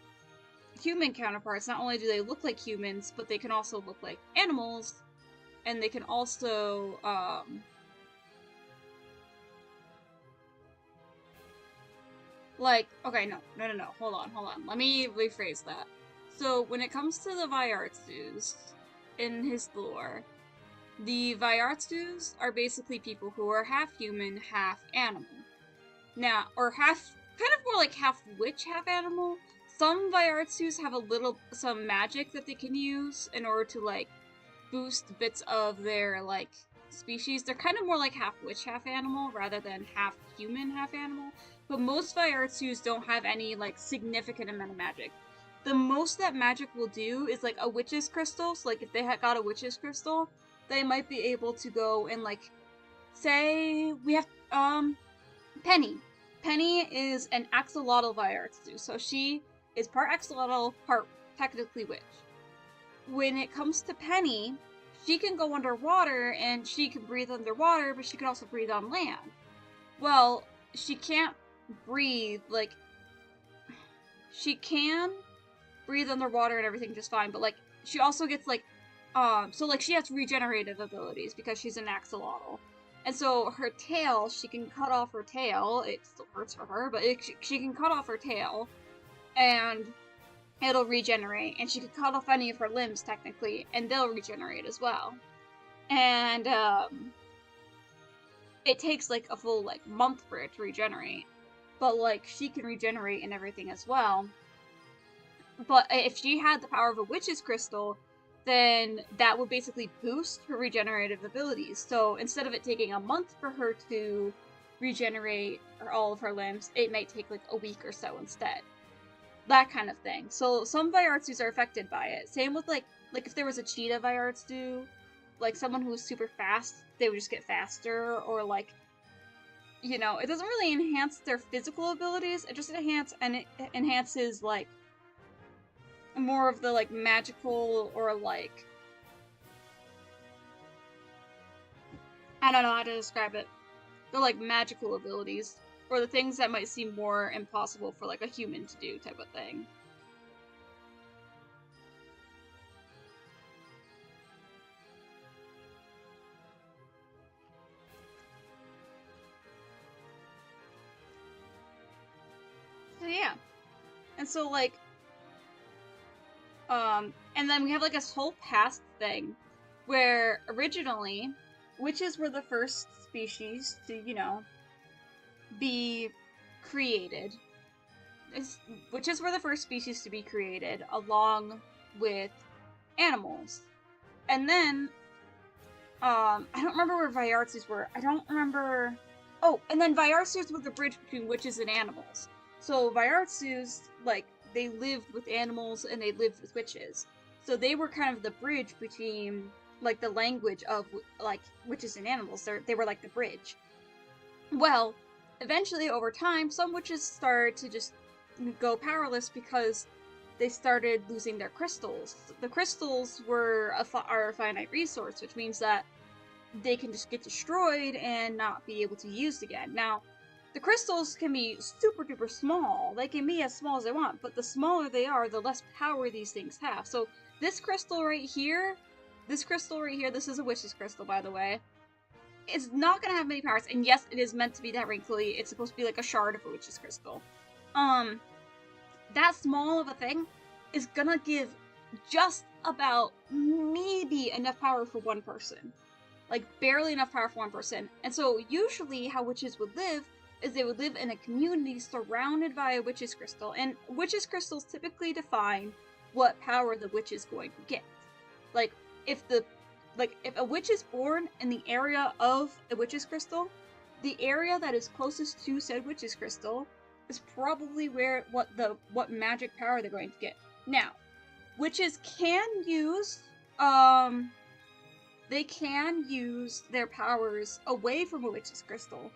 [SPEAKER 2] human counterparts, not only do they look like humans, but they can also look like animals, and they can also, like, okay, no, hold on, let me rephrase that. So, when it comes to the Vyartsus, in his lore, the Vyartsus are basically people who are half human, half animal. Now, or half kind of more like half witch, half animal. Some Viartsus have some magic that they can use in order to, like, boost bits of their, like, species. They're kind of more like half witch, half animal, rather than half human, half animal. But most Viartsus don't have any, like, significant amount of magic. The most that magic will do is, like, a witch's crystal. So, like, if they got a witch's crystal, they might be able to go and, like, say we have, Penny. Penny is an axolotl Viartsu, so she is part axolotl, part technically witch. When it comes to Penny, she can go underwater and she can breathe underwater, but she can also breathe on land. Well, she can't breathe, like, she can breathe underwater and everything just fine, but, like, she also gets, like, so, like, she has regenerative abilities because she's an axolotl. And so her tail, she can cut off her tail. It still hurts for her, but she can cut off her tail, and it'll regenerate. And she could cut off any of her limbs, technically, and they'll regenerate as well. And, it takes, like, a full, like, month for it to regenerate. But, like, she can regenerate and everything as well. But if she had the power of a witch's crystal, then that would basically boost her regenerative abilities. So instead of it taking a month for her to regenerate all of her limbs, it might take, like, a week or so instead. That kind of thing. So some Viartsus are affected by it. Same with, like if there was a cheetah Viartsu, like someone who was super fast, they would just get faster, or, like, you know, it doesn't really enhance their physical abilities, it just enhances, like, more of the, like, magical, or, like, I don't know how to describe it. The, like, magical abilities, or the things that might seem more impossible for, like, a human to do type of thing. So yeah. And so, like, and then we have, like, this whole past thing where originally witches were the first species to, you know, be created. Witches were the first species to be created along with animals. And then, I don't remember where Viartsus were. I don't remember. Oh, and then Viartsus were the bridge between witches and animals. So Viartsus, like, they lived with animals and they lived with witches. So they were kind of the bridge between, like, the language of, like, witches and animals. They were like the bridge. Well, eventually, over time, some witches started to just go powerless because they started losing their crystals. The crystals are a finite resource, which means that they can just get destroyed and not be able to be used again. Now, the crystals can be super duper small. They can be as small as they want, but the smaller they are, the less power these things have. So this crystal right here, this is a witch's crystal, by the way, it's not gonna have many powers. And yes, it is meant to be that wrinkly. It's supposed to be like a shard of a witch's crystal. That small of a thing is gonna give just about maybe enough power for one person. Like, barely enough power for one person. And so usually how witches would live is they would live in a community surrounded by a witch's crystal. And witch's crystals typically define what power the witch is going to get. Like, if a witch is born in the area of a witch's crystal, the area that is closest to said witch's crystal is probably what magic power they're going to get. Now, witches can use their powers away from a witch's crystal.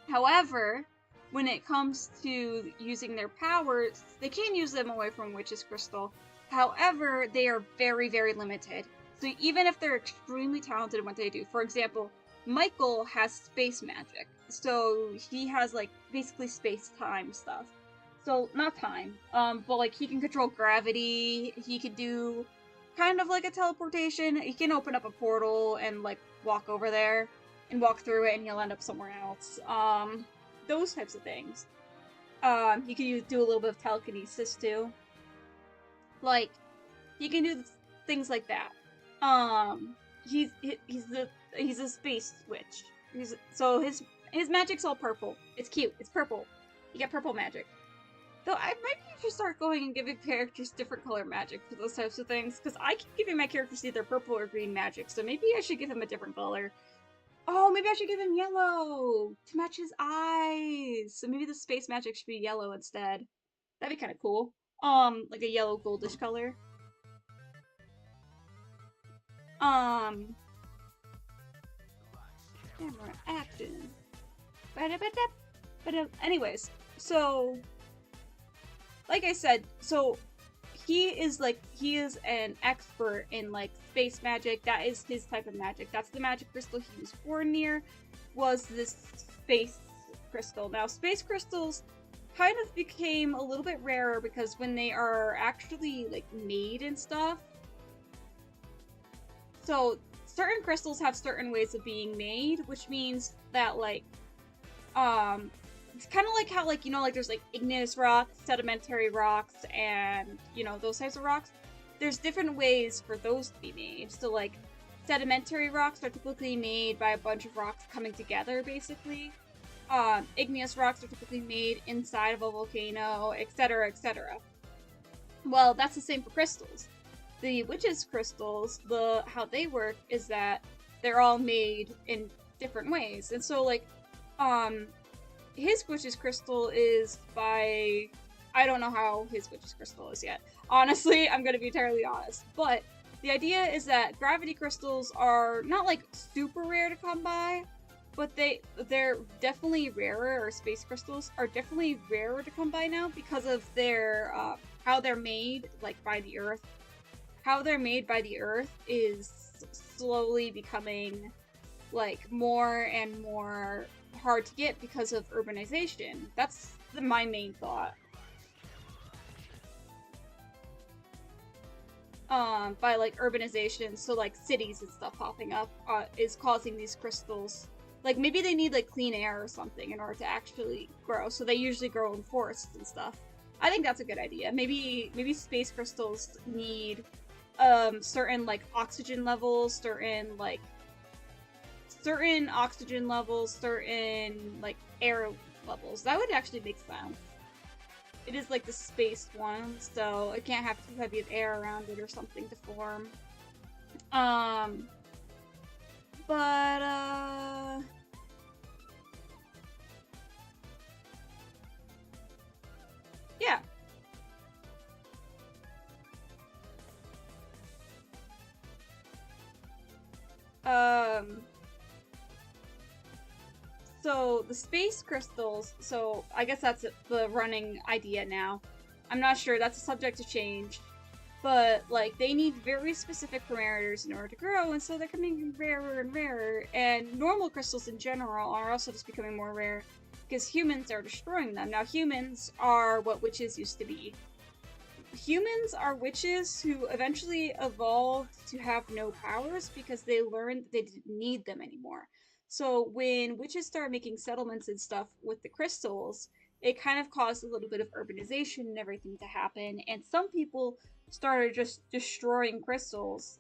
[SPEAKER 2] However, when it comes to using their powers, they can use them away from a witch's crystal. However, they are very, very limited. So even if they're extremely talented in what they do, for example, Michael has space magic. So he has, like, basically space-time stuff. So, not time, but, like, he can control gravity, he could do kind of like a teleportation, he can open up a portal and, like, walk over there, and walk through it, and he'll end up somewhere else. Those types of things. He can do a little bit of telekinesis, too. Like, he can do things like that. He's a space witch. So his magic's all purple. It's cute. It's purple. You get purple magic. Though I maybe should start going and giving characters different color magic for those types of things, because I keep giving my characters either purple or green magic, so maybe I should give him a different color. Oh, maybe I should give him yellow to match his eyes. So maybe the space magic should be yellow instead. That'd be kind of cool. Like a yellow goldish color. Um, Camera action. But anyways, so like I said, so he is an expert in like space magic. That is his type of magic. That's the magic crystal he was born near, was this space crystal. Now space crystals kind of became a little bit rarer because when they are actually like made and stuff, so certain crystals have certain ways of being made, which means that like it's kind of like how like there's like igneous rocks, sedimentary rocks, and those types of rocks. There's different ways for those to be made. So like sedimentary rocks are typically made by a bunch of rocks coming together, basically. Igneous rocks are typically made inside of a volcano, etc., etc. Well, that's the same for crystals. The witches' crystals, how they work is that they're all made in different ways, and so like, his witch's crystal is by... I don't know how his witch's crystal is yet. Honestly, I'm gonna be entirely honest. But the idea is that gravity crystals are not like super rare to come by, but they're definitely rarer, or space crystals are definitely rarer to come by now because of their how they're made like by the Earth. How they're made by the Earth is slowly becoming like more and more hard to get because of urbanization. That's my main thought. By like urbanization, so like cities and stuff popping up is causing these crystals. Like maybe they need like clean air or something in order to actually grow, so they usually grow in forests and stuff. I think that's a good idea. Maybe space crystals need certain like oxygen levels, certain oxygen levels, certain like air levels. That would actually make sense. It is like the space one, so it can't have too heavy of air around it or something to form. Yeah. So the space crystals, so I guess that's the running idea now. I'm not sure, that's a subject to change. But, like, they need very specific parameters in order to grow, and so they're becoming rarer and rarer. And normal crystals in general are also just becoming more rare because humans are destroying them. Now, humans are what witches used to be. Humans are witches who eventually evolved to have no powers because they learned that they didn't need them anymore. So when witches started making settlements and stuff with the crystals, it kind of caused a little bit of urbanization and everything to happen, and some people started just destroying crystals.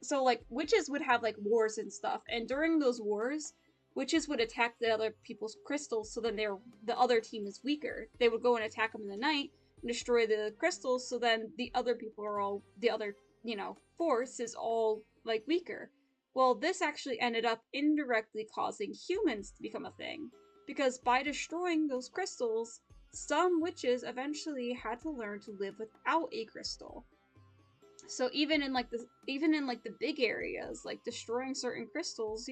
[SPEAKER 2] So witches would have like wars and stuff, and during those wars, witches would attack the other people's crystals, so then the other team is weaker. They would go and attack them in the night and destroy the crystals, so then the other people are all, the other, force is all like weaker. Well, this actually ended up indirectly causing humans to become a thing, because by destroying those crystals, some witches eventually had to learn to live without a crystal. So even in the big areas, like destroying certain crystals,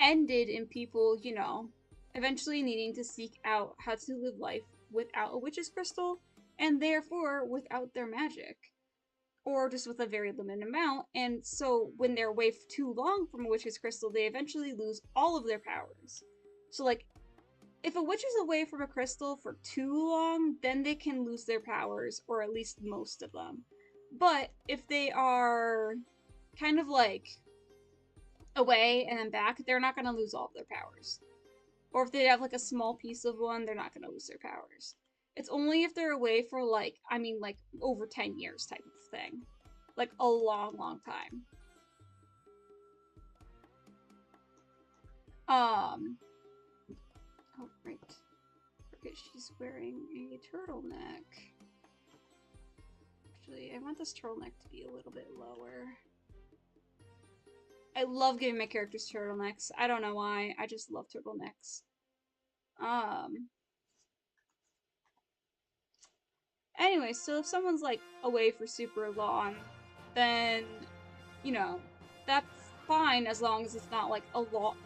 [SPEAKER 2] ended in people, eventually needing to seek out how to live life without a witch's crystal, and therefore without their magic, or just with a very limited amount. And so when they're away for too long from a witch's crystal, they eventually lose all of their powers. So like, if a witch is away from a crystal for too long, then they can lose their powers, or at least most of them. But if they are kind of like away and then back, they're not going to lose all of their powers. Or if they have like a small piece of one, they're not going to lose their powers. It's only if they're away for like over 10 years type of thing. Like a long, long time. Oh, right. Okay, she's wearing a turtleneck. Actually, I want this turtleneck to be a little bit lower. I love giving my characters turtlenecks. I don't know why. I just love turtlenecks. Anyway, so if someone's like away for super long, then you know, that's fine as long as it's not like a long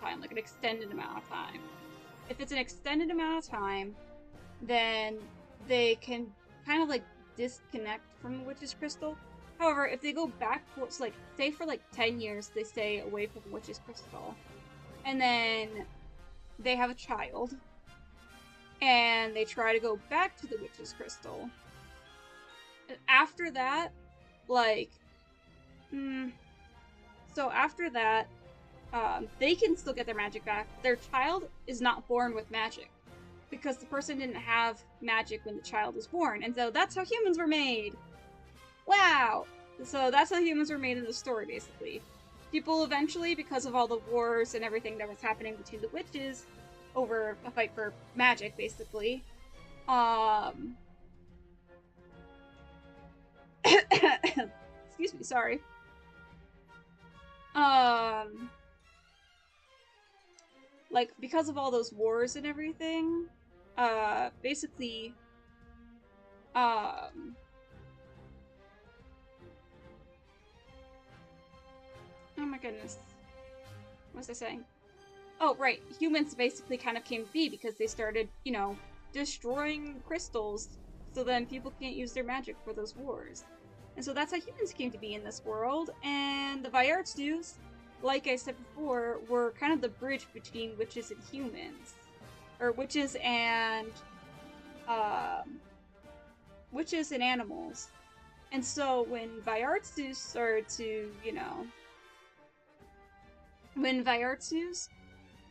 [SPEAKER 2] time, like an extended amount of time. If it's an extended amount of time, then they can kind of like disconnect from the witch's crystal. However, if they go back, like say for like 10 years, they stay away from the witch's crystal, and then they have a child, and they try to go back to the witch's crystal. After that, like, so after that, they can still get their magic back. Their child is not born with magic because the person didn't have magic when the child was born, and so that's how humans were made. Wow! So that's how humans were made in the story, basically. People eventually, because of all the wars and everything that was happening between the witches over a fight for magic, basically, excuse me, sorry. Like, because of all those wars and everything, basically, oh my goodness. What was I saying? Oh, right. Humans basically kind of came to be because they started, you know, destroying crystals, so then people can't use their magic for those wars. And so that's how humans came to be in this world, and the Vyartsus, like I said before, were kind of the bridge between witches and humans. Or witches and animals. And so when Vyartsus started to, you know, when Vyartsus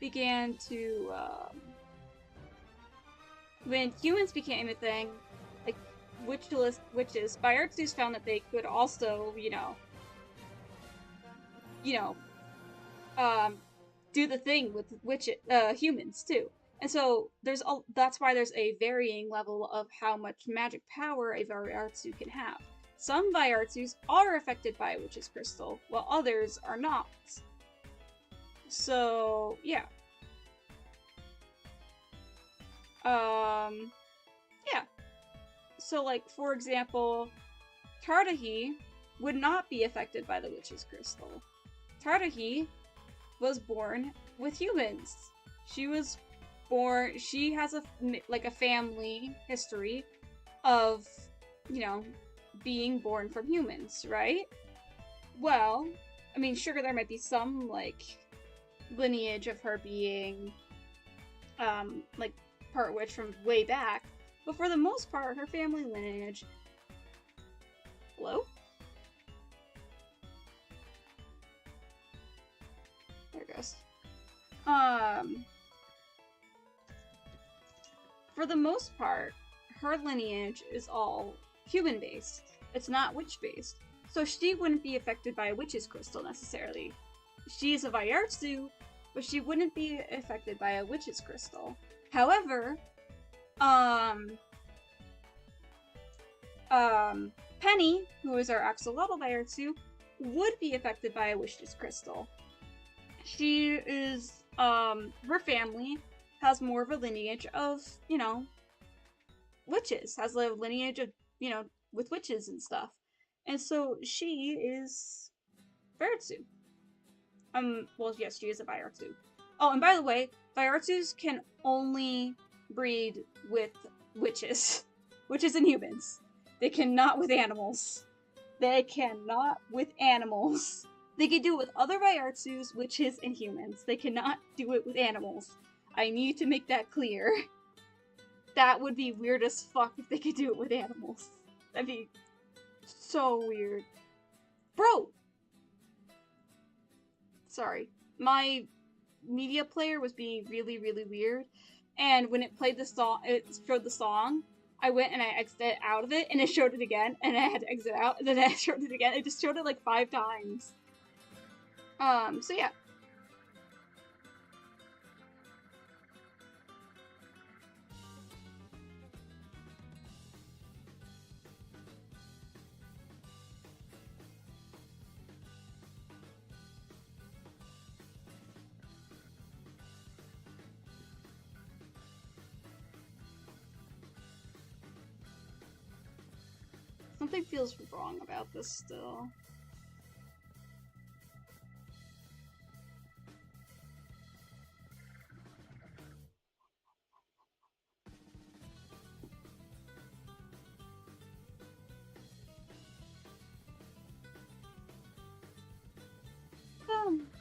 [SPEAKER 2] began to, when humans became a thing, like witches, Vyartsus found that they could also, do the thing with humans too. And so that's why there's a varying level of how much magic power a Vyartsu can have. Some Vyartsus are affected by a witch's crystal, while others are not. So, yeah. Yeah. So, like, for example, Tardahi would not be affected by the witch's crystal. Tardahi was born with humans. She has a family history of, being born from humans, right? Well, I mean, sure, there might be some, like, lineage of her being, part witch from way back, but for the most part, her family lineage... Hello? There it goes. For the most part, her lineage is all human-based. It's not witch-based. So she wouldn't be affected by a witch's crystal, necessarily. She's a Vyartsu, but she wouldn't be affected by a witch's crystal. However, Penny, who is our axolotl Vyartsu, would be affected by a witch's crystal. She is, her family has more of a lineage of, witches, has a lineage of, with witches and stuff. And so she is Vyartsu. Well, yes, she is a Vyartsu. Oh, and by the way, Vyartsus can only breed with witches. Witches and humans. They cannot with animals. They cannot with animals. They can do it with other Vyartsus, witches, and humans. They cannot do it with animals. I need to make that clear. That would be weird as fuck if they could do it with animals. That'd be so weird. Bro! Sorry. My media player was being really, really weird. And when it played the song, it showed the song, I went and I exited out of it, and it showed it again, and I had to exit out, and then I showed it again. It just showed it like 5 times. So yeah. Something feels wrong about this still.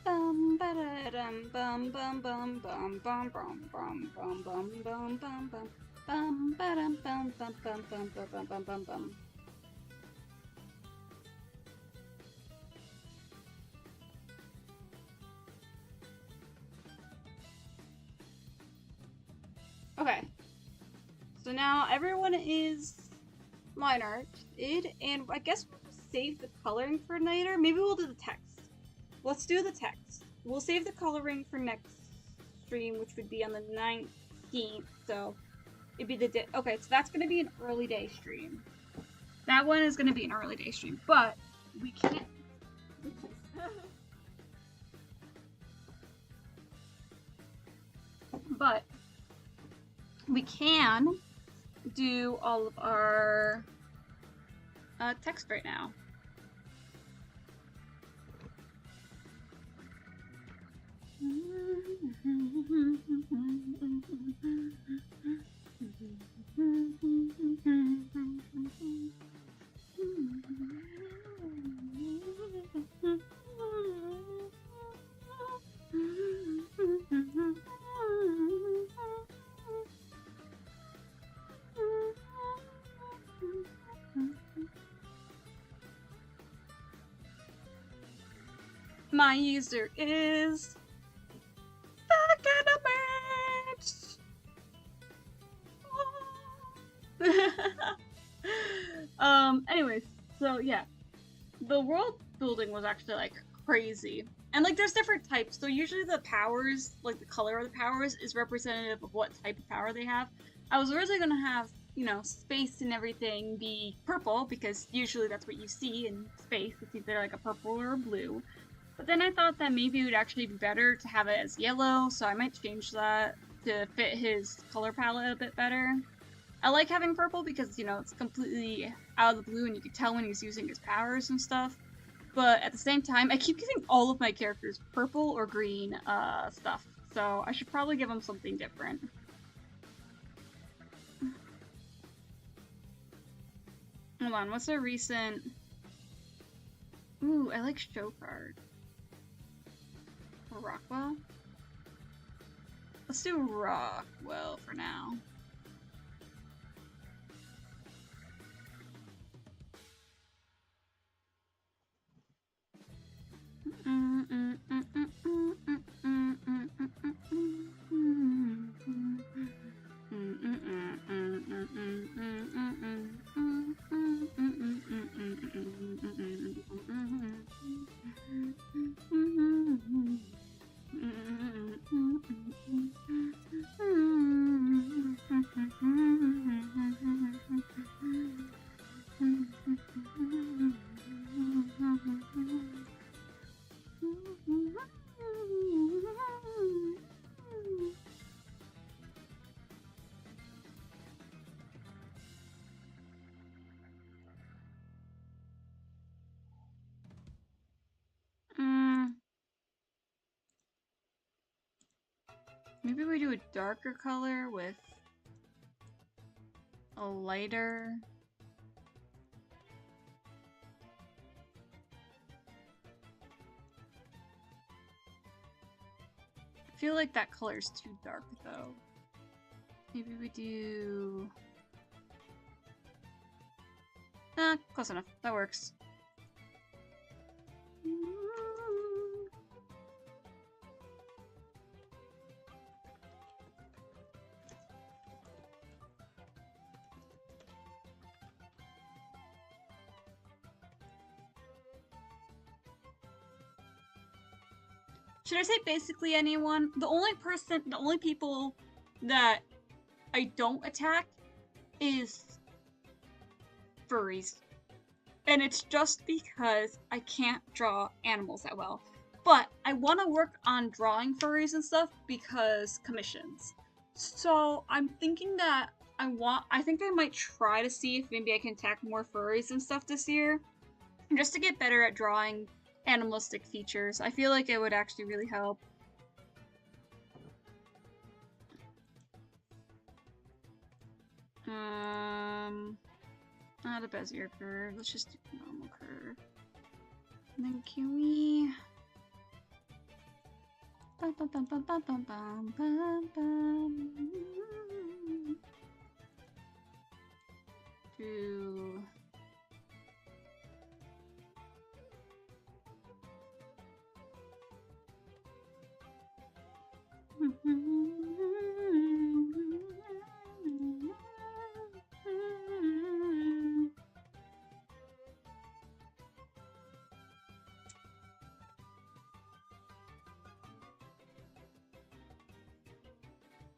[SPEAKER 2] Bum ba-da-dum bum bum bum bum bum bum bum bum bum bum bum bum bum ba-dum bum bum bum bum bum bum bum bum. Okay. So now everyone is line arted, and I guess we'll just save the coloring for later. Maybe we'll do the text. Let's do the text. We'll save the coloring for next stream, which would be on the 19th. So it'd be the day. Okay, so that's gonna be an early day stream. That one is gonna be an early day stream, but we can't. But we can do all of our text right now. My user is anyways, so yeah, the world building was actually like crazy, and like there's different types. So usually the powers, like the color of the powers, is representative of what type of power they have. I was originally gonna have, you know, space and everything be purple because usually that's what you see in space. It's either like a purple or a blue. But then I thought that maybe it would actually be better to have it as yellow, so I might change that to fit his color palette a bit better. I like having purple because, you know, it's completely out of the blue and you can tell when he's using his powers and stuff. But at the same time, I keep giving all of my characters purple or green stuff, so I should probably give them something different. Hold on, what's a recent... Ooh, I like show card. Rockwell? Let's do Rockwell for now. Maybe we do a darker color with a lighter. I feel like that color's too dark though. Maybe we do... close enough. That works. Should I say basically anyone? The only people that I don't attack is furries. And it's just because I can't draw animals that well. But I want to work on drawing furries and stuff because commissions. So I'm thinking that I think I might try to see if maybe I can tack more furries and stuff this year, just to get better at drawing animalistic features. I feel like it would actually really help. Not a Bezier curve. Let's just do a normal curve. And then can we... Bum, bum, bum, bum, bum, bum, bum, bum, bum. Do...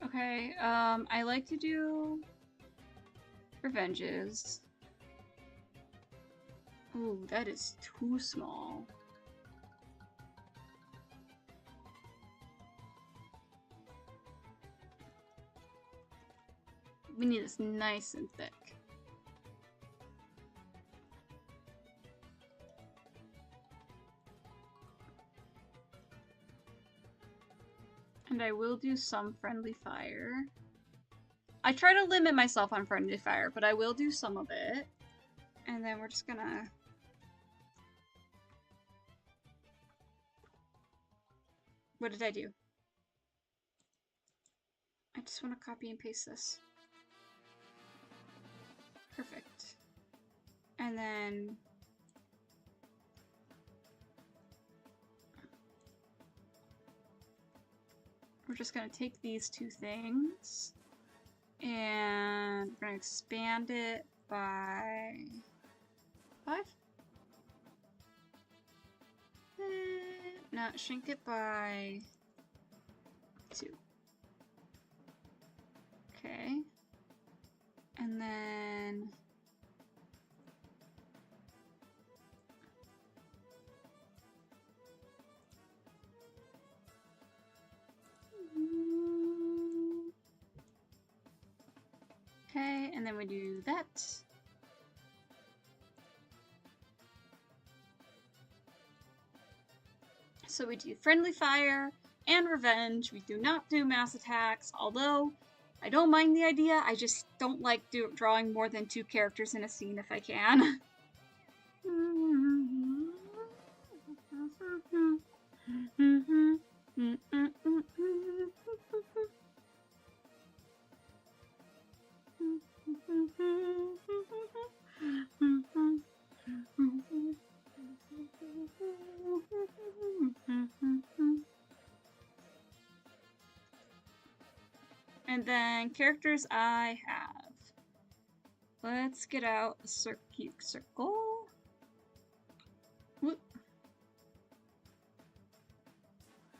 [SPEAKER 2] Okay, I like to do revenges. Ooh, that is too small. We need this nice and thick. And I will do some friendly fire. I try to limit myself on friendly fire, but I will do some of it. And then we're just gonna... What did I do? I just want to copy and paste this. Perfect. And then... we're just gonna take these two things and we're gonna expand it by 5? No, shrink it by 2. Okay. And then okay, and then we do that. So we do friendly fire and revenge. We do not do mass attacks, although I don't mind the idea. I just don't like drawing more than 2 characters in a scene if I can. And then characters I have. Let's get out a circle. Whoop.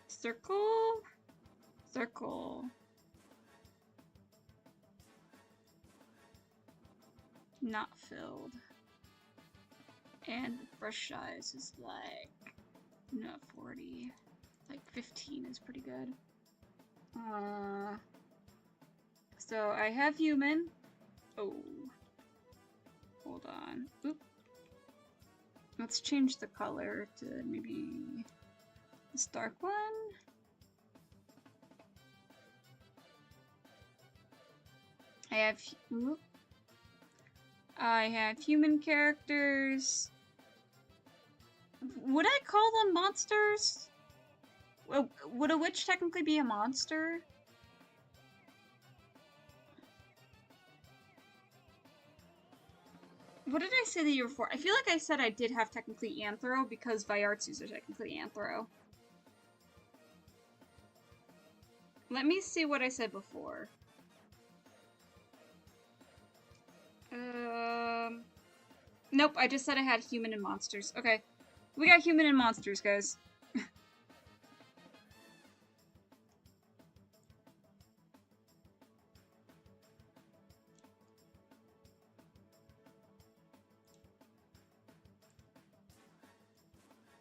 [SPEAKER 2] Circle. Circle. Not filled. And the brush size is like not 40. Like 15 is pretty good. So I have human. Oh. Hold on. Oop. Let's change the color to maybe this dark one. I have human characters. Would I call them monsters? Would a witch technically be a monster? What did I say the year before? I feel like I said I did have technically anthro because Viartsus are technically anthro. Let me see what I said before. Nope, I just said I had human and monsters. Okay. We got human and monsters, guys.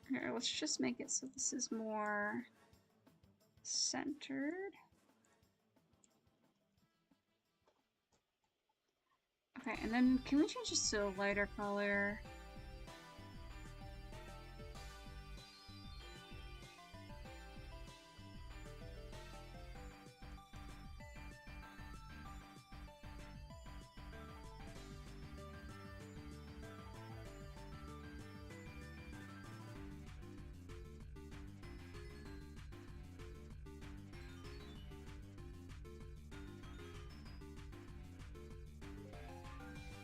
[SPEAKER 2] Here, let's just make it so this is more centered.
[SPEAKER 1] Okay, and then can we change this to a lighter color?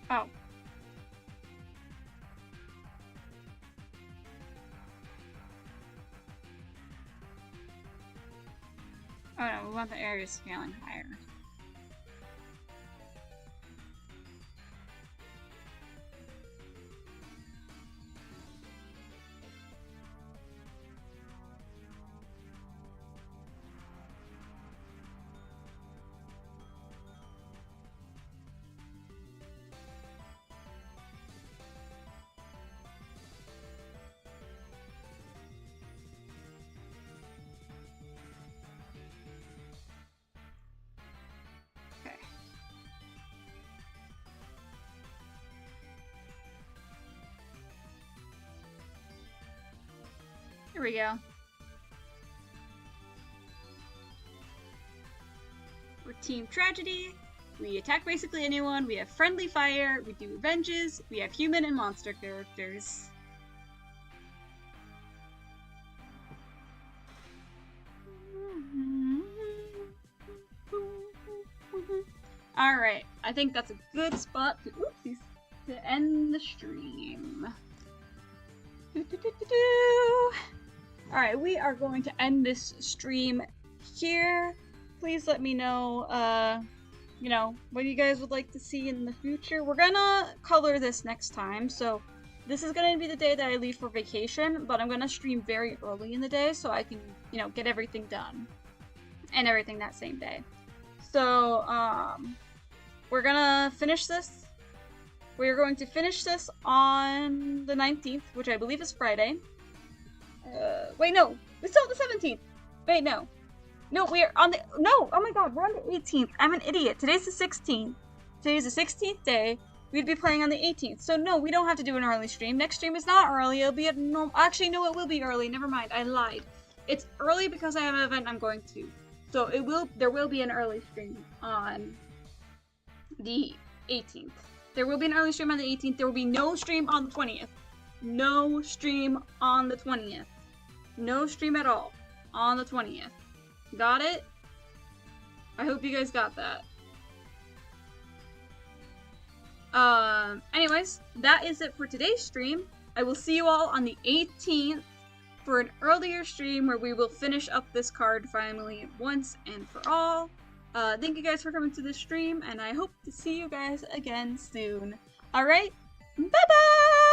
[SPEAKER 1] Oh. Oh no, we want the area scaling higher. Okay. Here we go. We're Team Tragedy. We attack basically anyone. We have friendly fire. We do revenges. We have human and monster characters. Alright, I think that's a good spot to, oopsies, to end the stream. Alright, we are going to end this stream here. Please let me know, you know, what you guys would like to see in the future. We're gonna color this next time, so this is gonna be the day that I leave for vacation, but I'm gonna stream very early in the day so I can, you know, get everything done. And everything that same day. So, we're gonna finish this. We're going to finish this on the 19th, which I believe is Friday. Wait, no. It's still the 17th. Wait, no. No, we are on the... No! Oh my god, we're on the 18th. I'm an idiot. Today's the 16th. Today's the 16th day. We'd be playing on the 18th. So no, we don't have to do an early stream. Next stream is not early. It'll be at... No, actually, no, it will be early. Never mind. I lied. It's early because I have an event I'm going to. So there will be an early stream on the 18th. There will be an early stream on the 18th. There will be no stream on the 20th. No stream on the 20th. No stream at all on the 20th. Got it? I hope you guys got that. Anyways, that is it for today's stream. I will see you all on the 18th for an earlier stream where we will finish up this card finally once and for all. Thank you guys for coming to this stream, and I hope to see you guys again soon. Alright, bye-bye!